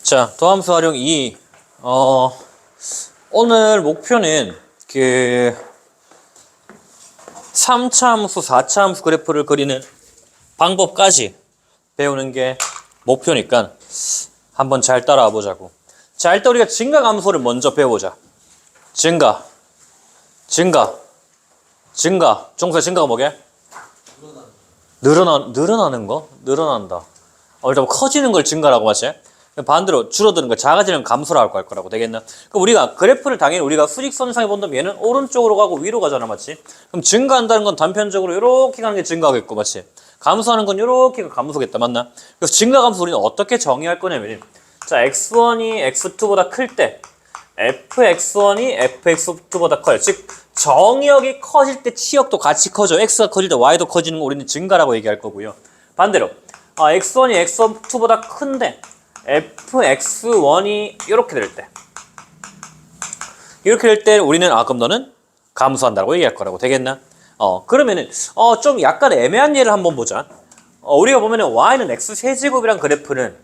자, 도함수 활용 2. 오늘 목표는 그 3차 함수, 4차 함수 그래프를 그리는 방법까지 배우는 게 목표니까 한번 잘 따라와 보자고. 자, 일단 우리가 증가 함수를 먼저 배워보자. 증가. 종소의 증가가 뭐게? 늘어나는 거? 늘어난다. 일단 커지는 걸 증가라고 하지. 반대로 줄어드는 거, 작아지는 감소라고 할 거라고 되겠나? 그럼 우리가 그래프를 당연히 우리가 수직선상에 본다면 얘는 오른쪽으로 가고 위로 가잖아, 맞지? 그럼 증가한다는 건 단편적으로 이렇게 가는 게 증가하겠고, 맞지? 감소하는 건 이렇게 감소겠다, 맞나? 그래서 증가 감소 우리는 어떻게 정의할 거냐면, 자, x1이 x2보다 클 때 fx1이 fx2보다 커요. 즉 정의역이 커질 때 치역도 같이 커져. x가 커질 때 y도 커지는 거 우리는 증가라고 얘기할 거고요. 반대로 x1이 x2보다 큰데 fx1이 이렇게 될 때 우리는 그럼 너는 감소한다고 얘기할 거라고 되겠나? 그러면은 좀 약간 애매한 예를 한번 보자. 우리가 보면은 y는 x 세제곱이란 그래프는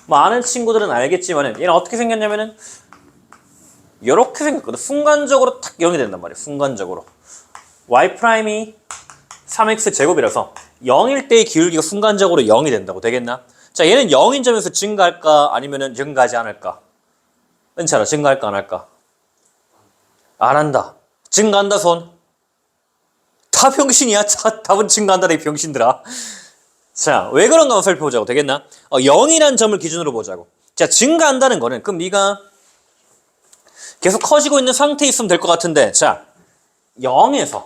뭐 아는 친구들은 알겠지만은 얘는 어떻게 생겼냐면은 이렇게 생겼거든. 순간적으로 탁 0이 된단 말이야. 순간적으로 y 프라임이 3x 제곱이라서 0일 때의 기울기가 순간적으로 0이 된다고 되겠나? 자, 얘는 0인 점에서 증가할까 아니면은 증가하지 않을까? 은찬아, 증가할까 안 할까? 안 한다. 증가한다 손. 다 병신이야. 자, 답은 증가한다 이 병신들아. 자, 왜 그런가 한번 살펴보자고 되겠나? 0이란 점을 기준으로 보자고. 자, 증가한다는 거는 그럼 네가 계속 커지고 있는 상태에 있으면 될 것 같은데, 자, 0에서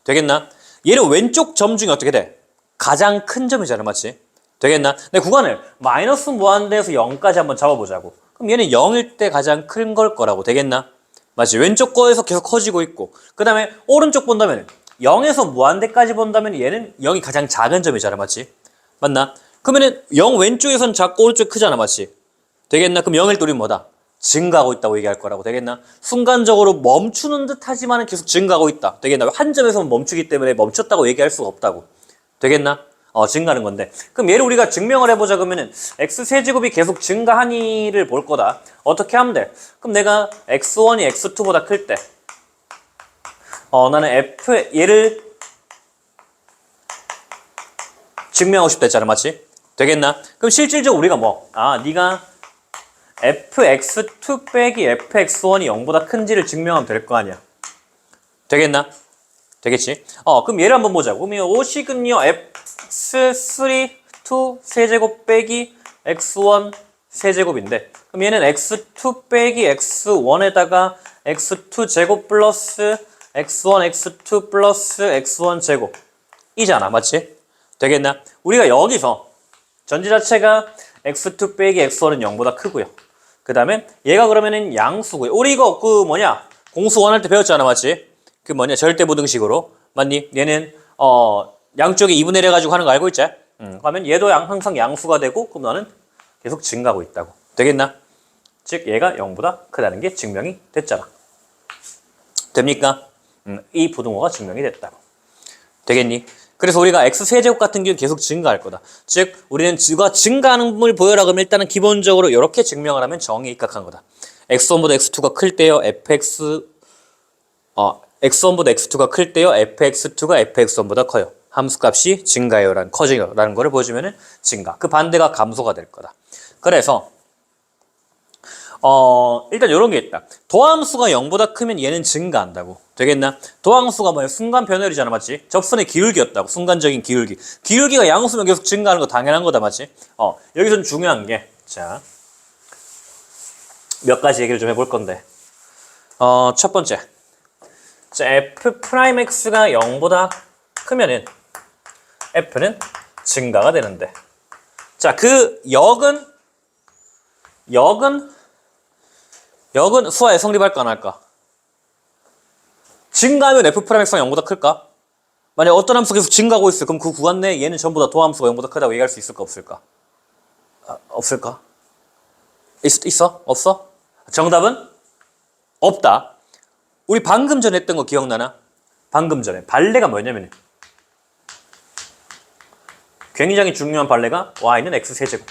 되겠나? 얘는 왼쪽 점 중에 어떻게 돼? 가장 큰 점이잖아, 맞지? 되겠나? 내 구간을 마이너스 무한대에서 0까지 한번 잡아보자고. 그럼 얘는 0일 때 가장 큰 걸 거라고 되겠나? 맞지? 왼쪽 거에서 계속 커지고 있고, 그 다음에 오른쪽 본다면 0에서 무한대까지 본다면 얘는 0이 가장 작은 점이잖아, 맞지? 맞나? 그러면은 0 왼쪽에선 작고 오른쪽이 크잖아, 맞지? 되겠나? 그럼 0일 때 우리는 뭐다? 증가하고 있다고 얘기할 거라고 되겠나? 순간적으로 멈추는 듯 하지만 계속 증가하고 있다. 되겠나? 한 점에서만 멈추기 때문에 멈췄다고 얘기할 수가 없다고. 되겠나? 증가하는 건데. 그럼 얘를 우리가 증명을 해보자 그러면은 x세제곱이 계속 증가하니를 볼 거다. 어떻게 하면 돼? 그럼 내가 x1이 x2보다 클 때 나는 얘를 증명하고 싶다 했잖아, 맞지? 되겠나? 그럼 실질적으로 우리가 네가 fx2 빼기 fx1이 0보다 큰지를 증명하면 될 거 아니야. 되겠나? 되겠지? 그럼 얘를 한번 보자고. 그러면 오식은요, x3 2 세제곱 빼기 x1 세제곱인데, 그럼 얘는 x2 빼기 x1에다가 x2 제곱 플러스 x1 x2 플러스 x1 제곱 이잖아, 맞지? 되겠나? 우리가 여기서 전지 자체가 x2 빼기 x1은 0보다 크고요. 그 다음에 얘가 그러면은 양수고요. 우리 이거 공수 원할 때 배웠잖아, 맞지? 절대부등식으로. 맞니? 얘는 양쪽에 2분의 1 해가지고 하는 거 알고 있지? 그러면 얘도 항상 양수가 되고, 그럼 너는 계속 증가하고 있다고. 되겠나? 즉 얘가 0보다 크다는 게 증명이 됐잖아. 됩니까? 이 부등호가 증명이 됐다고. 되겠니? 그래서 우리가 x세제곱 같은 경우는 계속 증가할 거다. 즉 우리는 증가하는 걸 보여라 그러면 일단은 기본적으로 이렇게 증명을 하면 정의에 입각한 거다. x1보다 x2가 클 때요 x1보다 x2가 클 때요 fx2가 fx1보다 커요. 함수값이 증가해요라는 커져요라는 거를 보여주면은 증가. 그 반대가 감소가 될 거다. 그래서 일단 이런 게 있다. 도함수가 0보다 크면 얘는 증가한다고. 되겠나? 도함수가 뭐야? 순간 변열이잖아, 맞지? 접선의 기울기였다고. 순간적인 기울기. 기울기가 양수면 계속 증가하는 거 당연한 거다, 맞지? 여기서는 중요한 게, 자, 몇 가지 얘기를 좀 해볼 건데. 첫 번째. 자, f'x가 0보다 크면은 f는 증가가 되는데. 자, 그 역은 수화에 성립할까 안 할까? 증가하면 f'x가 0보다 클까? 만약 어떤 함수가 계속 증가하고 있어. 그럼 그 구간 내에 얘는 전부 다 도함수가 0보다 크다고 얘기할 수 있을까 없을까? 없을까? 있어? 없어? 정답은 없다. 우리 방금 전에 했던 거 기억나나? 방금 전에 발레가 뭐였냐면 굉장히 중요한 발레가 y는 x세제곱.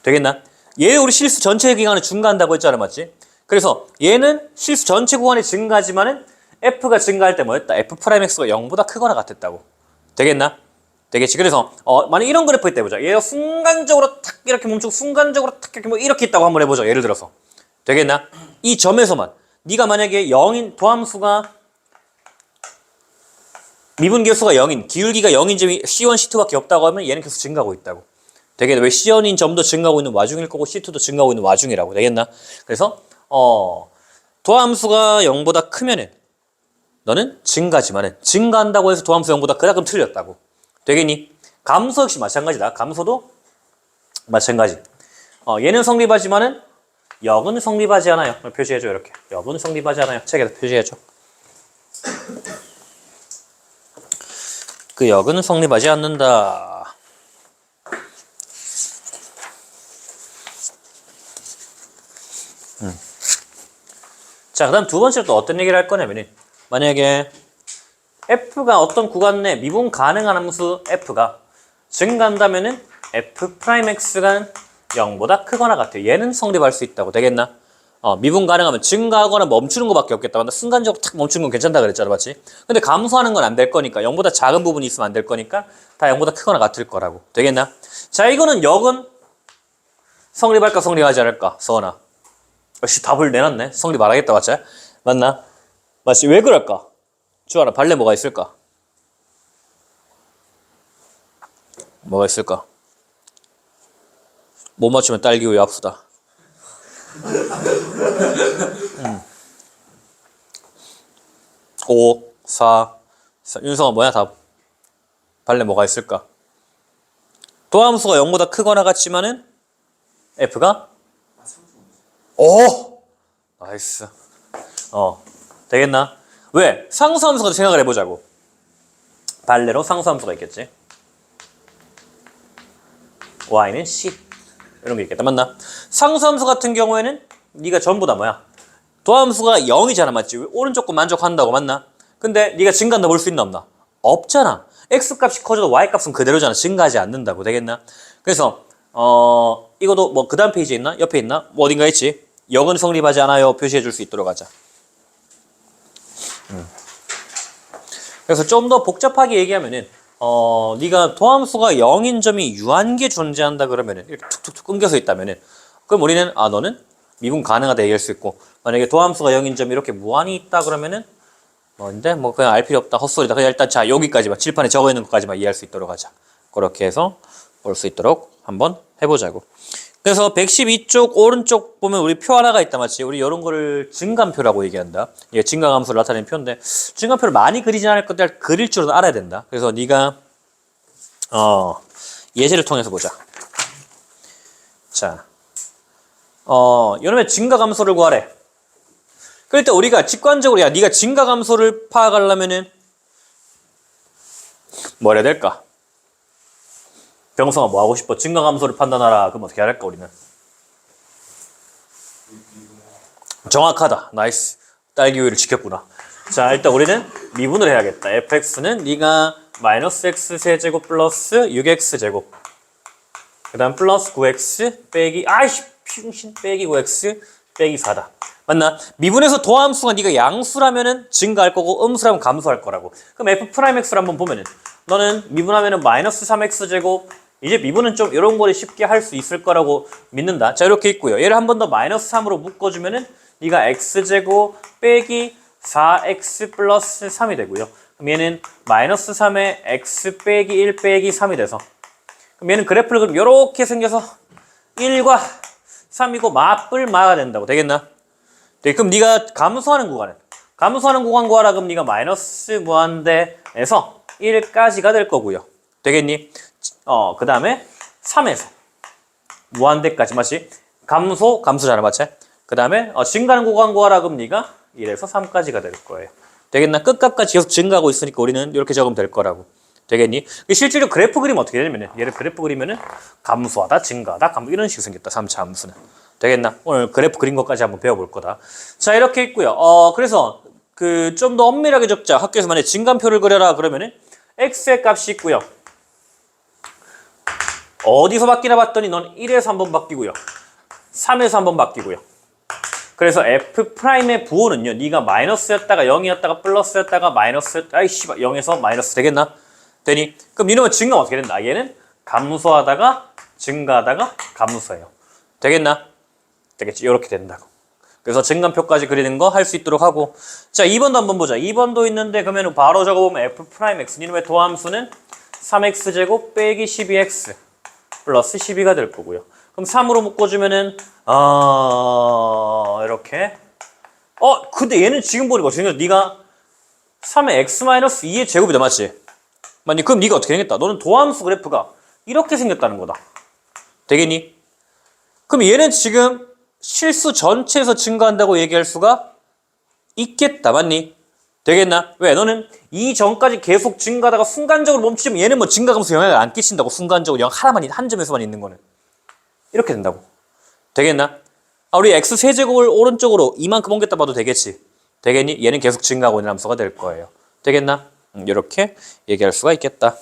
되겠나? 얘 우리 실수 전체 기간을 증가한다고 했잖아, 맞지? 그래서 얘는 실수 전체 구간이 증가하지만은 f가 증가할 때 뭐였다? f'x가 0보다 크거나 같았다고. 되겠나? 되겠지. 그래서 만약 이런 그래프 있다 해보자. 얘가 순간적으로 탁 이렇게 멈추고 순간적으로 탁 이렇게 뭐 이렇게 있다고 한번 해보자. 예를 들어서. 되겠나? 이 점에서만 네가 만약에 0인 도함수가 미분계수가 0인 기울기가 0인 점이 C1, C2밖에 없다고 하면 얘는 계속 증가하고 있다고. 되겠나? 왜 C1인 점도 증가하고 있는 와중일 거고 C2도 증가하고 있는 와중이라고. 되겠나? 그래서 도함수가 0보다 크면은 너는 증가지만은 증가한다고 해서 도함수 0보다 크다 그럼 틀렸다고. 되겠니? 감소 역시 마찬가지다. 감소도 마찬가지. 얘는 성립하지만은 역은 성립하지 않아요. 표시해줘 이렇게. 역은 성립하지 않아요. 책에다 표시해줘. 그 역은 성립하지 않는다. 자, 그 다음 두 번째로 또 어떤 얘기를 할 거냐면은 만약에 f가 어떤 구간 내 미분 가능한 함수 f가 증가한다면은 f'x가 0보다 크거나 같아요. 얘는 성립할 수 있다고. 되겠나? 미분 가능하면 증가하거나 멈추는 것밖에 없겠다. 근데 순간적으로 탁 멈추는 건 괜찮다 그랬잖아, 맞지? 근데 감소하는 건 안 될 거니까 0보다 작은 부분이 있으면 안 될 거니까 다 0보다 크거나 같을 거라고. 되겠나? 자, 이거는 역은 성립할까 성립하지 않을까? 서원아. 역시 답을 내놨네. 성립 안 하겠다, 맞지? 맞나? 맞지? 왜 그럴까? 주아라, 발레 뭐가 있을까? 뭐가 있을까? 못 맞추면 딸기 우유 아프다. 5, 4, 윤성아 뭐야 답? 발레 뭐가 있을까? 도함수가 0보다 크거나 같지만은 f가 오! 나이스. 되겠나? 왜? 상수함수가 생각을 해보자고. 발레로 상수함수가 있겠지. y는 c 이런 게 있겠다. 맞나? 상수함수 같은 경우에는 네가 전부 다 뭐야? 도함수가 0이잖아, 맞지? 오른쪽 거 만족한다고, 맞나? 근데 네가 증가한다 볼 수 있나 없나? 없잖아. x값이 커져도 y값은 그대로잖아. 증가하지 않는다고. 되겠나? 그래서 이것도 뭐 그 다음 페이지에 있나? 옆에 있나? 뭐 어딘가 있지? 역은 성립하지 않아요. 표시해 줄 수 있도록 하자. 그래서 좀 더 복잡하게 얘기하면은 네가 도함수가 0인 점이 유한계 존재한다 그러면은 이렇게 툭툭툭 끊겨서 있다면은 그럼 우리는 너는 미분 가능하다 얘기할 수 있고 만약에 도함수가 0인 점이 이렇게 무한히 있다 그러면은 근데 뭐 그냥 알 필요 없다 헛소리다 그냥 일단 자 여기까지만 칠판에 적어 있는 것까지만 이해할 수 있도록 하자. 그렇게 해서 볼 수 있도록 한번 해보자고. 그래서 112쪽 오른쪽 보면 우리 표 하나가 있다 맞지? 우리 이런 거를 증감표라고 얘기한다. 이게 증가함수를 나타내는 표인데 증감표를 많이 그리진 않을 건데 그릴 줄은 알아야 된다. 그래서 네가 예제를 통해서 보자. 자, 이놈의 증가감소를 구하래. 그럴 때 우리가 직관적으로 야 네가 증가감소를 파악하려면은 뭐 해야 될까? 병성아 뭐 하고 싶어? 증가감소를 판단하라. 그럼 어떻게 할까 우리는? 정확하다. 나이스. 딸기 우유를 지켰구나. 자 일단 우리는 미분을 해야겠다. fx는 네가 마이너스 x 세제곱 플러스 6x 제곱 그 다음 플러스 9x 빼기 아이씨 핑신 빼기 9x 빼기 4다. 맞나? 미분에서 도함수가 네가 양수라면은 증가할 거고 음수라면 감소할 거라고. 그럼 f'x를 한번 보면은 너는 미분하면은 마이너스 3x 제곱 이제 미분은 좀 이런 거를 쉽게 할 수 있을 거라고 믿는다. 자 이렇게 있고요. 얘를 한 번 더 마이너스 3으로 묶어주면은 네가 x제곱 빼기 4x 플러스 3이 되고요. 그럼 얘는 마이너스 3에 x 빼기 1 빼기 3이 돼서 그럼 얘는 그래프를 그럼 이렇게 생겨서 1과 3이고 맞불마가 된다고. 되겠나? 네, 그럼 네가 감소하는 구간 구하라. 그럼 네가 마이너스 무한대에서 1까지가 될 거고요. 되겠니? 그 다음에 3에서 무한대까지 맞지? 감소잖아 맞지? 그 다음에 증가하는 구간 구하라. 그럼 네가 1에서 3까지가 될 거예요. 되겠나? 끝값까지 계속 증가하고 있으니까 우리는 이렇게 적으면 될 거라고. 되겠니? 실제로 그래프 그리면 어떻게 되냐면 얘를 그래프 그리면은 감소하다 증가하다 이런 식으로 생겼다. 3차 함수는. 되겠나? 오늘 그래프 그린 것까지 한번 배워볼 거다. 자 이렇게 있고요. 그래서 그 좀 더 엄밀하게 적자. 학교에서 만약에 증감표를 그려라 그러면은 x의 값이 있고요. 어디서 바뀌나 봤더니 넌 1에서 한번 바뀌고요. 3에서 한번 바뀌고요. 그래서 F'의 부호는요. 네가 마이너스였다가 0이었다가 플러스였다가 마이너스였다가 아이 씨발 0에서 마이너스 되겠나? 되니? 그럼 이러면 증가가 어떻게 된다? 얘는 감소하다가 증가하다가 감소해요. 되겠나? 되겠지. 이렇게 된다고. 그래서 증감표까지 그리는 거 할 수 있도록 하고 자 2번도 한번 보자. 2번도 있는데 그러면 바로 적어보면 F'X 이놈의 도함수는 3x제곱 빼기 12x 플러스 12가 될 거고요. 그럼 3으로 묶어주면은 이렇게 근데 얘는 지금 보니까 어떻게 생겼어? 네가 3의 x-2의 제곱이다 맞지? 맞니? 그럼 네가 어떻게 생겼다? 너는 도함수 그래프가 이렇게 생겼다는 거다. 되겠니? 그럼 얘는 지금 실수 전체에서 증가한다고 얘기할 수가 있겠다. 맞니? 되겠나? 왜? 너는 이 전까지 계속 증가하다가 순간적으로 멈추면 얘는 뭐 증가하면서 영향을 안 끼친다고. 순간적으로 하나만 한 점에서만 있는 거는. 이렇게 된다고. 되겠나? 우리 x 세제곱을 오른쪽으로 이만큼 옮겼다 봐도 되겠지. 되겠니? 얘는 계속 증가하고 있는 함수가 될 거예요. 되겠나? 이렇게 얘기할 수가 있겠다.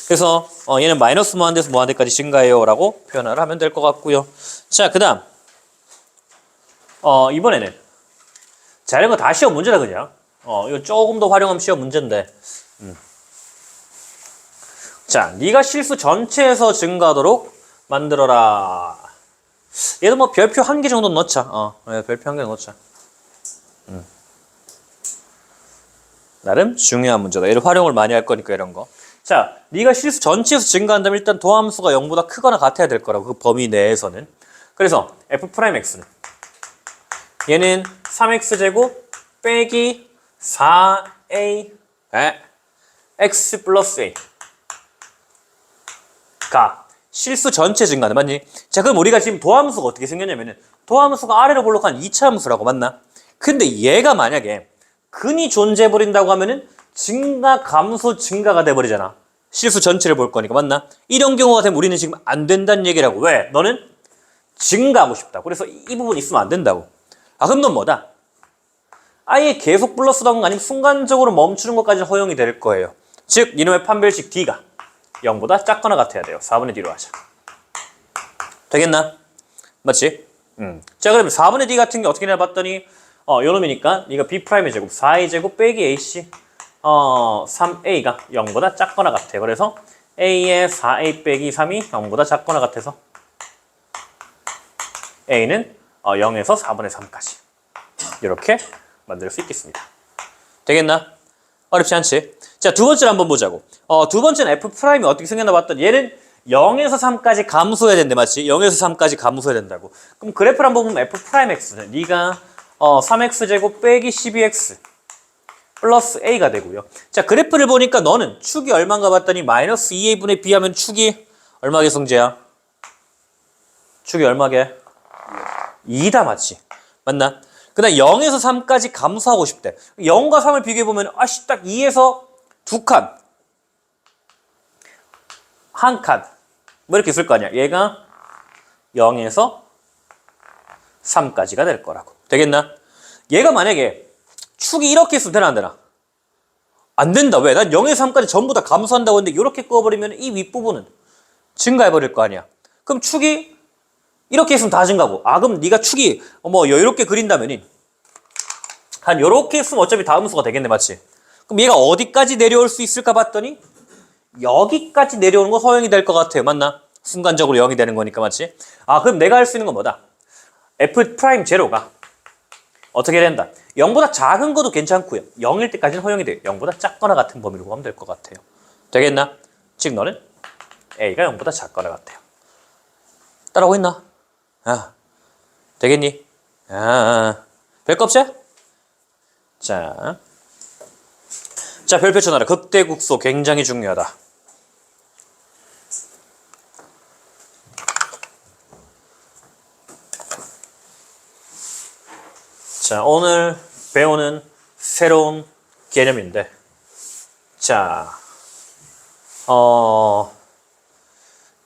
그래서 얘는 마이너스 무한대에서 무한대까지 증가해요 라고 표현을 하면 될 것 같고요. 자, 그 다음 이번에는 자, 이런 거 다 시험 문제다 그냥. 이거 조금 더 활용하면 시험 문제인데 자, 네가 실수 전체에서 증가하도록 만들어라. 얘도 뭐 별표 1개 정도 넣자. 별표 1개 넣자. 나름 중요한 문제다. 얘를 활용을 많이 할 거니까 이런 거. 자, 네가 실수 전체에서 증가한다면 일단 도함수가 0보다 크거나 같아야 될 거라고. 그 범위 내에서는. 그래서 F'X는 얘는 3x제곱 빼기 4a x 플러스 a 가 실수 전체 증가한다. 맞니? 자, 그럼 우리가 지금 도함수가 어떻게 생겼냐면은 도함수가 아래로 볼록한 2차 함수라고. 맞나? 근데 얘가 만약에 근이 존재해버린다고 하면은 증가, 감소, 증가가 돼버리잖아. 실수 전체를 볼 거니까. 맞나? 이런 경우가 되면 우리는 지금 안 된다는 얘기라고. 왜? 너는 증가하고 싶다고. 그래서 이 부분 있으면 안 된다고. 그럼 넌 뭐다? 아예 계속 플러스던가 아니면 순간적으로 멈추는 것까지 허용이 될 거예요. 즉, 이놈의 판별식 D가 0보다 작거나 같아야 돼요. 4분의 D로 하자. 되겠나? 맞지? 자, 그러면 4분의 D 같은 게 어떻게 내봤더니 요놈이니까 네가 B'의 제곱 4A 제곱 빼기 AC 3A가 0보다 작거나 같아요. 그래서 A의 4A 빼기 3이 0보다 작거나 같아서 A는 0에서 4분의 3까지 이렇게 만들 수 있겠습니다. 되겠나? 어렵지 않지? 자, 두 번째를 한번 보자고. 두 번째는 F'이 어떻게 생겼나 봤더니 얘는 0에서 3까지 감소해야 된대. 맞지? 0에서 3까지 감소해야 된다고. 그럼 그래프를 한번 보면 F'X는 네가 3x제곱 빼기 12x 플러스 a가 되고요. 자, 그래프를 보니까 너는 축이 얼마인가 봤더니 마이너스 2a분의 b 하면 축이 얼마게 성재야? 축이 얼마게? 2다. 맞지? 맞나? 그 다음 0에서 3까지 감소하고 싶대. 0과 3을 비교해보면 딱 2에서 2칸 한 칸 뭐 이렇게 있을 거 아니야. 얘가 0에서 3까지가 될 거라고. 되겠나? 얘가 만약에 축이 이렇게 있으면 되나 안 되나? 안 된다. 왜? 난 0에서 3까지 전부 다 감소한다고 했는데 이렇게 그어버리면 이 윗부분은 증가해버릴 거 아니야. 그럼 축이 이렇게 있으면 다 증가하고. 그럼 네가 축이 뭐 이렇게 그린다면은 한 요렇게 있으면 어차피 다음 수가 되겠네. 맞지? 그럼 얘가 어디까지 내려올 수 있을까 봤더니 여기까지 내려오는 거 허용이 될 것 같아요. 맞나? 순간적으로 0이 되는 거니까. 맞지? 그럼 내가 할 수 있는 건 뭐다? F'0가 어떻게 된다? 0보다 작은 것도 괜찮고요. 0일 때까지는 허용이 돼요. 0보다 작거나 같은 범위로 보면 될 것 같아요. 되겠나? 즉 너는 A가 0보다 작거나 같아요. 따라오고 있나? 되겠니? 별거 없지? 자, 별표 쳐놔라. 극대국소 굉장히 중요하다. 자, 오늘 배우는 새로운 개념인데, 자,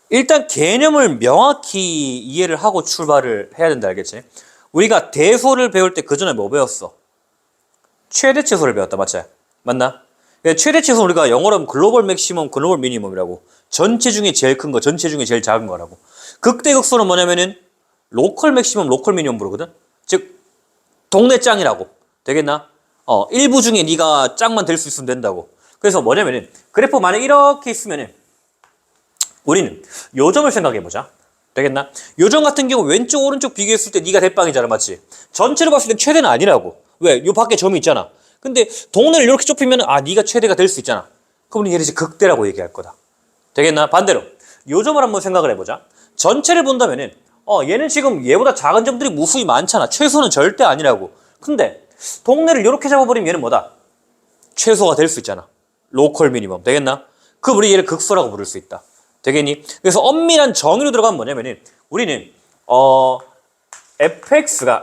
일단 개념을 명확히 이해를 하고 출발을 해야 된다. 알겠지? 우리가 대소를 배울 때 그 전에 뭐 배웠어? 최대치소를 배웠다. 맞지? 맞나? 최대치소는 우리가 영어로 하면 글로벌 맥시멈, 글로벌 미니멈이라고. 전체 중에 제일 큰 거, 전체 중에 제일 작은 거라고. 극대극소는 뭐냐면은 로컬 맥시멈, 로컬 미니멈 부르거든. 즉 동네 짱이라고. 되겠나? 일부 중에 네가 짱만 될 수 있으면 된다고. 그래서 뭐냐면은 그래프 만약 이렇게 있으면은 우리는 요점을 생각해 보자. 되겠나? 요점 같은 경우 왼쪽 오른쪽 비교했을 때 네가 대빵이잖아, 맞지? 전체로 봤을 때 최대는 아니라고. 왜? 요 밖에 점이 있잖아. 근데 동네를 이렇게 좁히면 네가 최대가 될 수 있잖아. 그럼 얘를 이제 극대라고 얘기할 거다. 되겠나? 반대로 요점을 한번 생각을 해보자. 전체를 본다면은 얘는 지금 얘보다 작은 점들이 무수히 많잖아. 최소는 절대 아니라고. 근데 동네를 이렇게 잡아버리면 얘는 뭐다? 최소가 될 수 있잖아. 로컬 미니멈. 되겠나? 그럼 우리 얘를 극소라고 부를 수 있다. 되겠니? 그래서 엄밀한 정의로 들어가면 뭐냐면은 우리는 FC가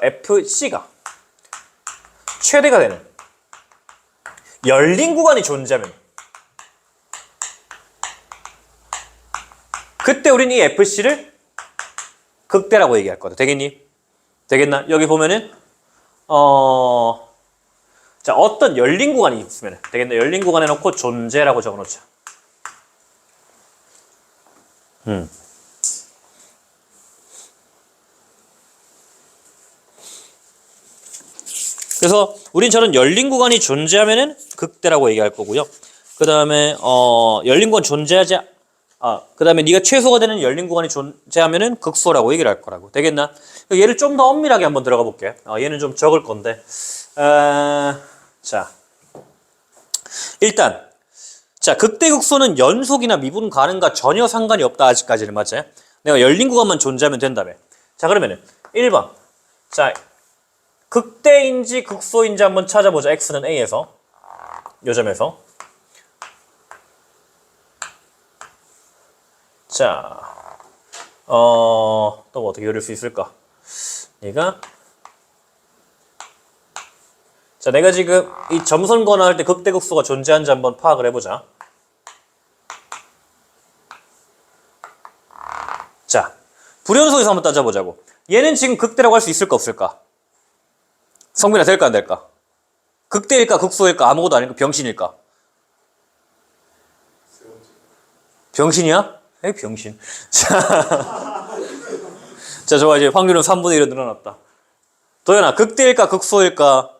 최대가 되는 열린 구간이 존재하면 그때 우리는 이 FC를 극대라고 얘기할 거다. 되겠니? 되겠나? 여기 보면은 자, 어떤 열린 구간이 있으면 되겠네. 열린 구간에 놓고 존재라고 적어놓자. 그래서 우린 저런 열린 구간이 존재하면은 극대라고 얘기할 거고요. 그 다음에 열린 구간 존재하지 그 다음에 네가 최소가 되는 열린 구간이 존재하면은 극소라고 얘기를 할 거라고. 되겠나? 얘를 좀 더 엄밀하게 한번 들어가 볼게. 얘는 좀 적을 건데. 자, 일단 자, 극대극소는 연속이나 미분 가능과 전혀 상관이 없다. 아직까지는 맞지? 내가 열린 구간만 존재하면 된다며. 자, 그러면은 1번. 자, 극대인지 극소인지 한번 찾아보자. x는 a에서 요 점에서. 자, 또 어떻게 그릴 수 있을까? 얘가 자, 내가 지금 이 점선 건화할 때 극대극소가 존재하는지 한번 파악을 해보자. 자, 불연속에서 한번 따져보자고. 얘는 지금 극대라고 할 수 있을까 없을까? 성민아, 될까 안 될까? 극대일까 극소일까 아무것도 아닐까 병신일까? 병신이야? 에이 병신. 자, 좋아. 이제 확률은 3분의 1로 늘어났다. 도현아, 극대일까 극소일까?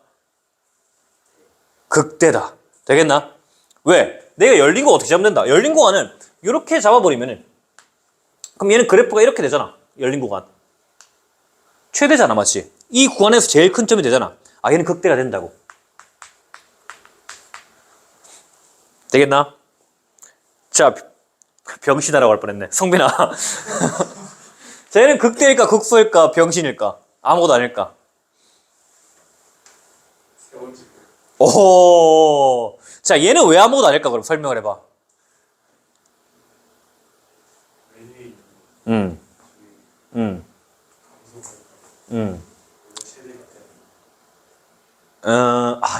극대다. 되겠나? 왜? 내가 열린 거 어떻게 잡으면 된다? 열린 구간은 이렇게 잡아버리면은 그럼 얘는 그래프가 이렇게 되잖아. 열린 구간. 최대잖아, 맞지? 이 구간에서 제일 큰 점이 되잖아. 얘는 극대가 된다고. 되겠나? 자, 병신하라고 할 뻔했네. 성빈아. 자, 얘는 극대일까 극소일까 병신일까? 아무것도 아닐까? 오. 자, 얘는 왜 아무것도 아닐까? 그럼 설명을 해봐.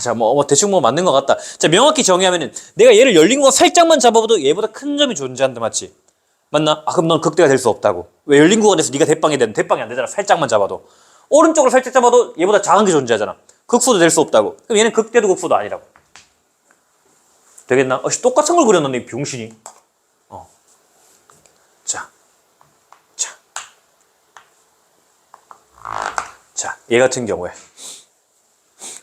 자, 대충 맞는 것 같다. 자, 명확히 정의하면은 내가 얘를 열린 구간 살짝만 잡아봐도 얘보다 큰 점이 존재한다, 맞지? 맞나? 그럼 넌 극대가 될 수 없다고. 왜? 열린 구간에서 네가 대빵이 되는 대빵이 안 되잖아. 살짝만 잡아도. 오른쪽으로 살짝 잡아도 얘보다 작은 게 존재하잖아. 극소도 될 수 없다고. 그럼 얘는 극대도 극소도 아니라고. 되겠나? 똑같은 걸 그려놨네, 이 병신이. 자, 얘 같은 경우에.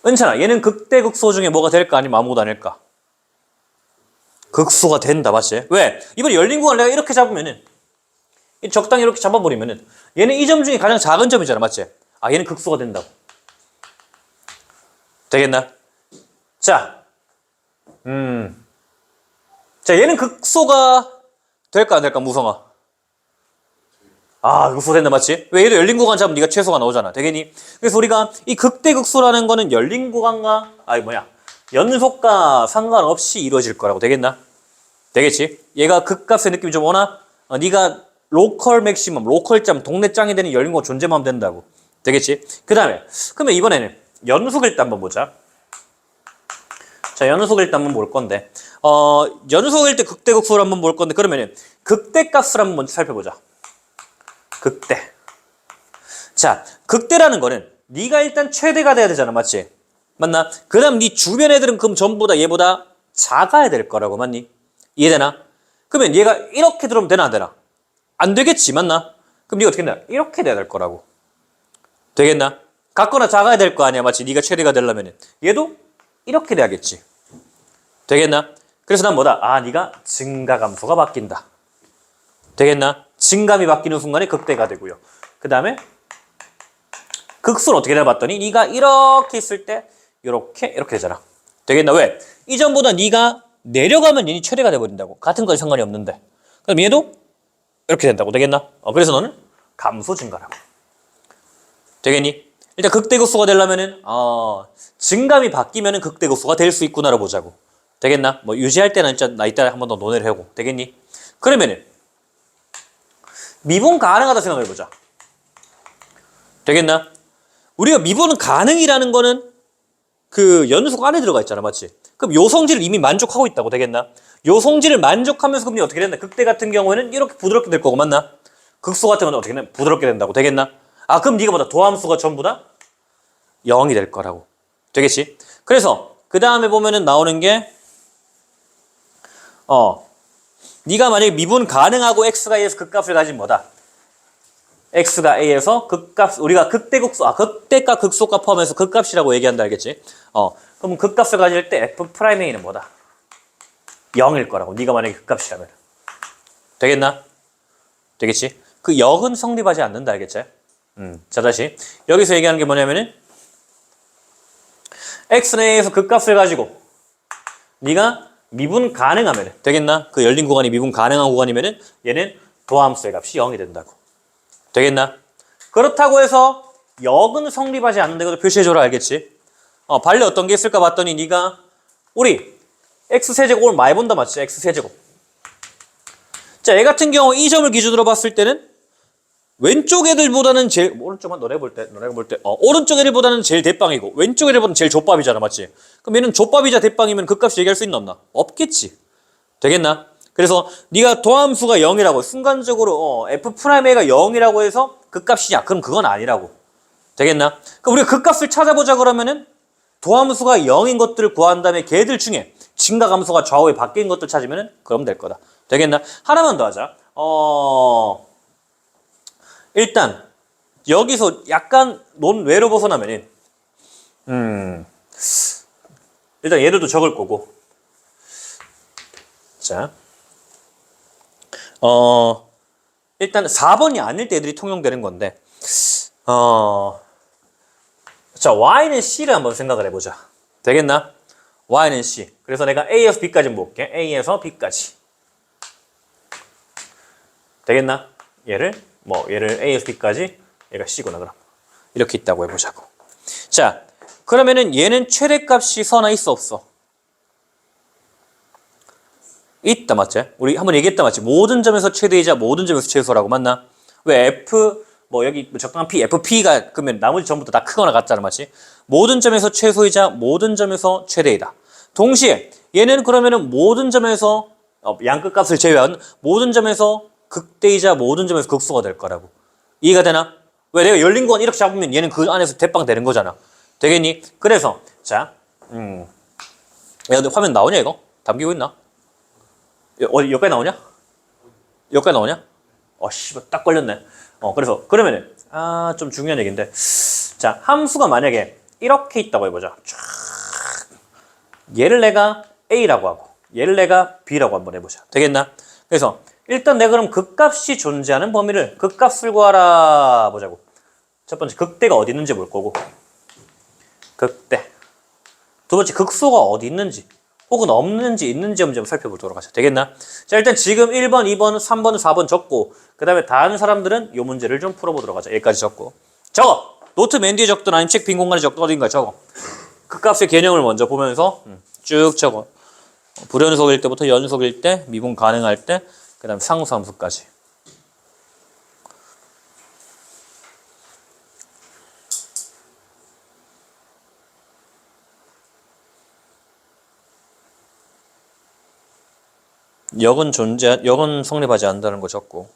은찬아, 얘는 극대 극소 중에 뭐가 될까? 아니면 아무것도 아닐까? 극소가 된다, 맞지? 왜? 이번에 열린 구간을 내가 이렇게 잡으면은, 적당히 이렇게 잡아버리면은, 얘는 이 점 중에 가장 작은 점이잖아, 맞지? 얘는 극소가 된다고. 되겠나? 자, 자, 얘는 극소가 될까, 안 될까, 무성아? 극소 된다, 맞지? 왜? 얘도 열린 구간 잡으면 네가 최소가 나오잖아. 되겠니? 그래서 우리가 이 극대극소라는 거는 열린 구간과, 연속과 상관없이 이루어질 거라고. 되겠나? 되겠지? 얘가 극값의 느낌이 좀 오나? 네가 로컬 맥시멈, 로컬 점, 동네 짱이 되는 열린 구간 존재만 하면 된다고. 되겠지? 그 다음에, 그러면 이번에는 연속일 때 한번 보자. 자, 연속일 때 한번 볼 건데, 연속일 때 극대극소를 한번 볼 건데, 그러면은 극대값을 한번 먼저 살펴보자. 극대. 자, 극대라는 거는 네가 일단 최대가 돼야 되잖아, 맞지? 맞나? 그 다음 네 주변 애들은 그럼 전부 다 얘보다 작아야 될 거라고, 맞니? 이해되나? 그러면 얘가 이렇게 들어오면 되나 안 되나? 안 되겠지, 맞나? 그럼 네가 어떻게 했나? 이렇게 돼야 될 거라고. 되겠나? 같거나 작아야 될 거 아니야, 맞지? 네가 최대가 되려면은 얘도 이렇게 돼야겠지. 되겠나? 그래서 난 뭐다? 아, 네가 증가감수가 바뀐다. 되겠나? 증감이 바뀌는 순간에 극대가 되고요. 그 다음에 극수는 어떻게 되나 봤더니 네가 이렇게 있을 때 이렇게 되잖아. 되겠나? 왜? 이전보다 네가 내려가면 얘는 최대가 돼버린다고. 같은 건 상관이 없는데. 그럼 얘도 이렇게 된다고. 되겠나? 그래서 너는 감소 증가라고. 되겠니? 일단 극대극소가 되려면은 증감이 바뀌면은 극대극소가 될 수 있구나를 보자고. 되겠나? 뭐 유지할 때는 진짜 나 이따 한 번 더 논의를 하고. 되겠니? 그러면은 미분 가능하다 생각해보자. 되겠나? 우리가 미분은 가능이라는 거는 그 연속 안에 들어가 있잖아, 맞지? 그럼 요 성질을 이미 만족하고 있다고. 되겠나? 요 성질을 만족하면서 그럼 어떻게 된다? 극대 같은 경우에는 이렇게 부드럽게 될 거고, 맞나? 극소 같은 건 어떻게 된다? 부드럽게 된다고. 되겠나? 그럼 네가 뭐다? 도함수가 전부 다 0이 될 거라고. 되겠지? 그래서 그 다음에 보면은 나오는 게 네가 만약에 미분 가능하고 x가 a에서 극값을 가진 뭐다? x가 a에서 극값, 우리가 극대극소, 극대값 극소값 포함해서 극값이라고 얘기한다, 알겠지? 그럼 극값을 가질 때 f'a는 뭐다? 0일 거라고. 네가 만약에 극값이라면. 되겠나? 되겠지? 그 0은 성립하지 않는다, 알겠지? 자, 다시. 여기서 얘기하는 게 뭐냐면은 x는 a에서 극값을 가지고 네가 미분 가능하면 되겠나? 그 열린 구간이 미분 가능한 구간이면은 얘는 도함수의 값이 0이 된다고. 되겠나? 그렇다고 해서 역은 성립하지 않는다. 이것도 표시해줘라, 알겠지? 반려 어떤 게 있을까 봤더니 네가 우리 x세제곱 오늘 많이 본다, 맞지? x세제곱. 자, 얘 같은 경우 이 점을 기준으로 봤을 때는 왼쪽 애들보다는 제일 오른쪽만 너네 볼 때 오른쪽 애들보다는 제일 대빵이고 왼쪽 애들보다는 제일 족밥이잖아, 맞지? 그럼 얘는 족밥이자 대빵이면 극값이 얘기할 수 있나 없나? 없겠지. 되겠나? 그래서 네가 도함수가 0이라고 순간적으로 f'a가 0이라고 해서 극값이냐? 그럼 그건 아니라고. 되겠나? 그럼 우리가 극값을 찾아보자 그러면은 도함수가 0인 것들을 구한 다음에 걔들 중에 증가감수가 좌우에 바뀐 것들 찾으면은 그럼 될 거다. 되겠나? 하나만 더 하자. 일단 여기서 약간 논외로 벗어나면은 일단 얘들도 적을 거고. 자, 일단 4번이 아닐 때 애들이 통용되는 건데, 자, y는 c를 한번 생각을 해보자. 되겠나? y는 c. 그래서 내가 a에서 b까지 볼게. a에서 b까지. 되겠나? 얘를 a에서 b까지 얘가 c구나 그럼. 이렇게 있다고 해보자고. 자, 그러면은 얘는 최대값이 서나 있어 없어? 있다, 맞지? 우리 한번 얘기했다, 맞지? 모든 점에서 최대이자 모든 점에서 최소라고, 맞나? 왜 f 여기 적당한 p, fp가 그러면 나머지 전부 다 크거나 같잖아, 맞지? 모든 점에서 최소이자 모든 점에서 최대이다. 동시에 얘는 그러면은 모든 점에서 양끝값을 제외한 모든 점에서 극대이자 모든 점에서 극소가 될 거라고. 이해가 되나? 왜 내가 열린 건 이렇게 잡으면 얘는 그 안에서 대빵 되는 거잖아. 되겠니? 그래서 자, 야, 화면 나오냐 이거? 담기고 있나? 여기까지 나오냐? 여기까지 나오냐? 씨발 딱 걸렸네. 그래서 그러면은 좀 중요한 얘기인데, 자, 함수가 만약에 이렇게 있다고 해보자. 쫙. 얘를 내가 a라고 하고 얘를 내가 b라고 한번 해보자. 되겠나? 그래서 일단 내가 그럼 극값이 존재하는 범위를 극값을 구하라 보자고. 첫 번째 극대가 어디 있는지 볼 거고, 극대. 두 번째 극소가 어디 있는지 혹은 없는지 있는지 없는지 한번 살펴보도록 하자. 되겠나? 자, 일단 지금 1번, 2번, 3번, 4번 적고 그 다음에 다른 사람들은 이 문제를 좀 풀어보도록 하자. 여기까지 적고 적어! 노트 맨 뒤에 적든 아니면 책 빈 공간에 적든 어딘가 적어. 극값의 개념을 먼저 보면서 쭉 적어. 불연속일 때부터 연속일 때, 미분 가능할 때, 그 다음에 상수함수까지. 역은 성립하지 않는다는 거 적고.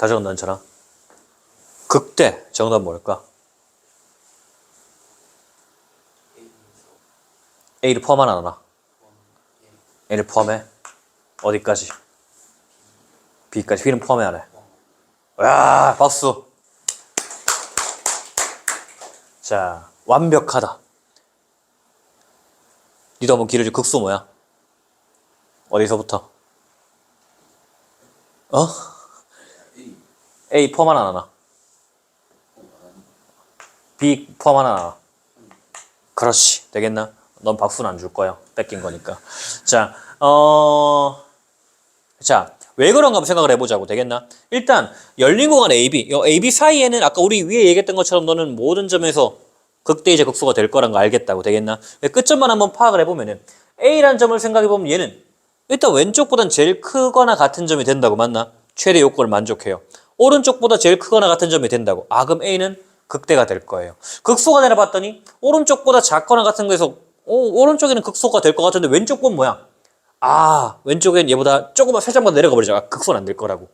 다 적었나 괜찮아? 극대 정답 뭘까? A를 포함하나 안 하나? A를 포함해? 어디까지? B까지. B는 포함해 안 해? 야, 박수. 자, 완벽하다. 니도 한번 길어질 극소 뭐야? 어디서부터? 어? A 포함 하나 안 하나? B 포함 하나 안 하나? 그렇지. 되겠나? 넌 박수는 안 줄 거야. 뺏긴 거니까. 자, 자, 왜 그런가 한번 생각을 해보자고. 되겠나? 일단 열린 공간 AB, 이 AB 사이에는 아까 우리 위에 얘기했던 것처럼 너는 모든 점에서 극대이제 극소가 될 거란 거 알겠다고. 되겠나? 끝점만 한번 파악을 해보면은 A라는 점을 생각해보면 얘는 일단 왼쪽보단 제일 크거나 같은 점이 된다고. 맞나? 최대 요건을 만족해요. 오른쪽보다 제일 크거나 같은 점이 된다고. 아, 그럼 A는 극대가 될 거예요. 극소가 내려봤더니 오른쪽보다 작거나 같은 거에서 오른쪽에는 극소가 될 것 같은데 왼쪽 건 뭐야? 아, 왼쪽엔 얘보다 조금만 살짝만 내려가 버리자. 아, 극소는 안 될 거라고.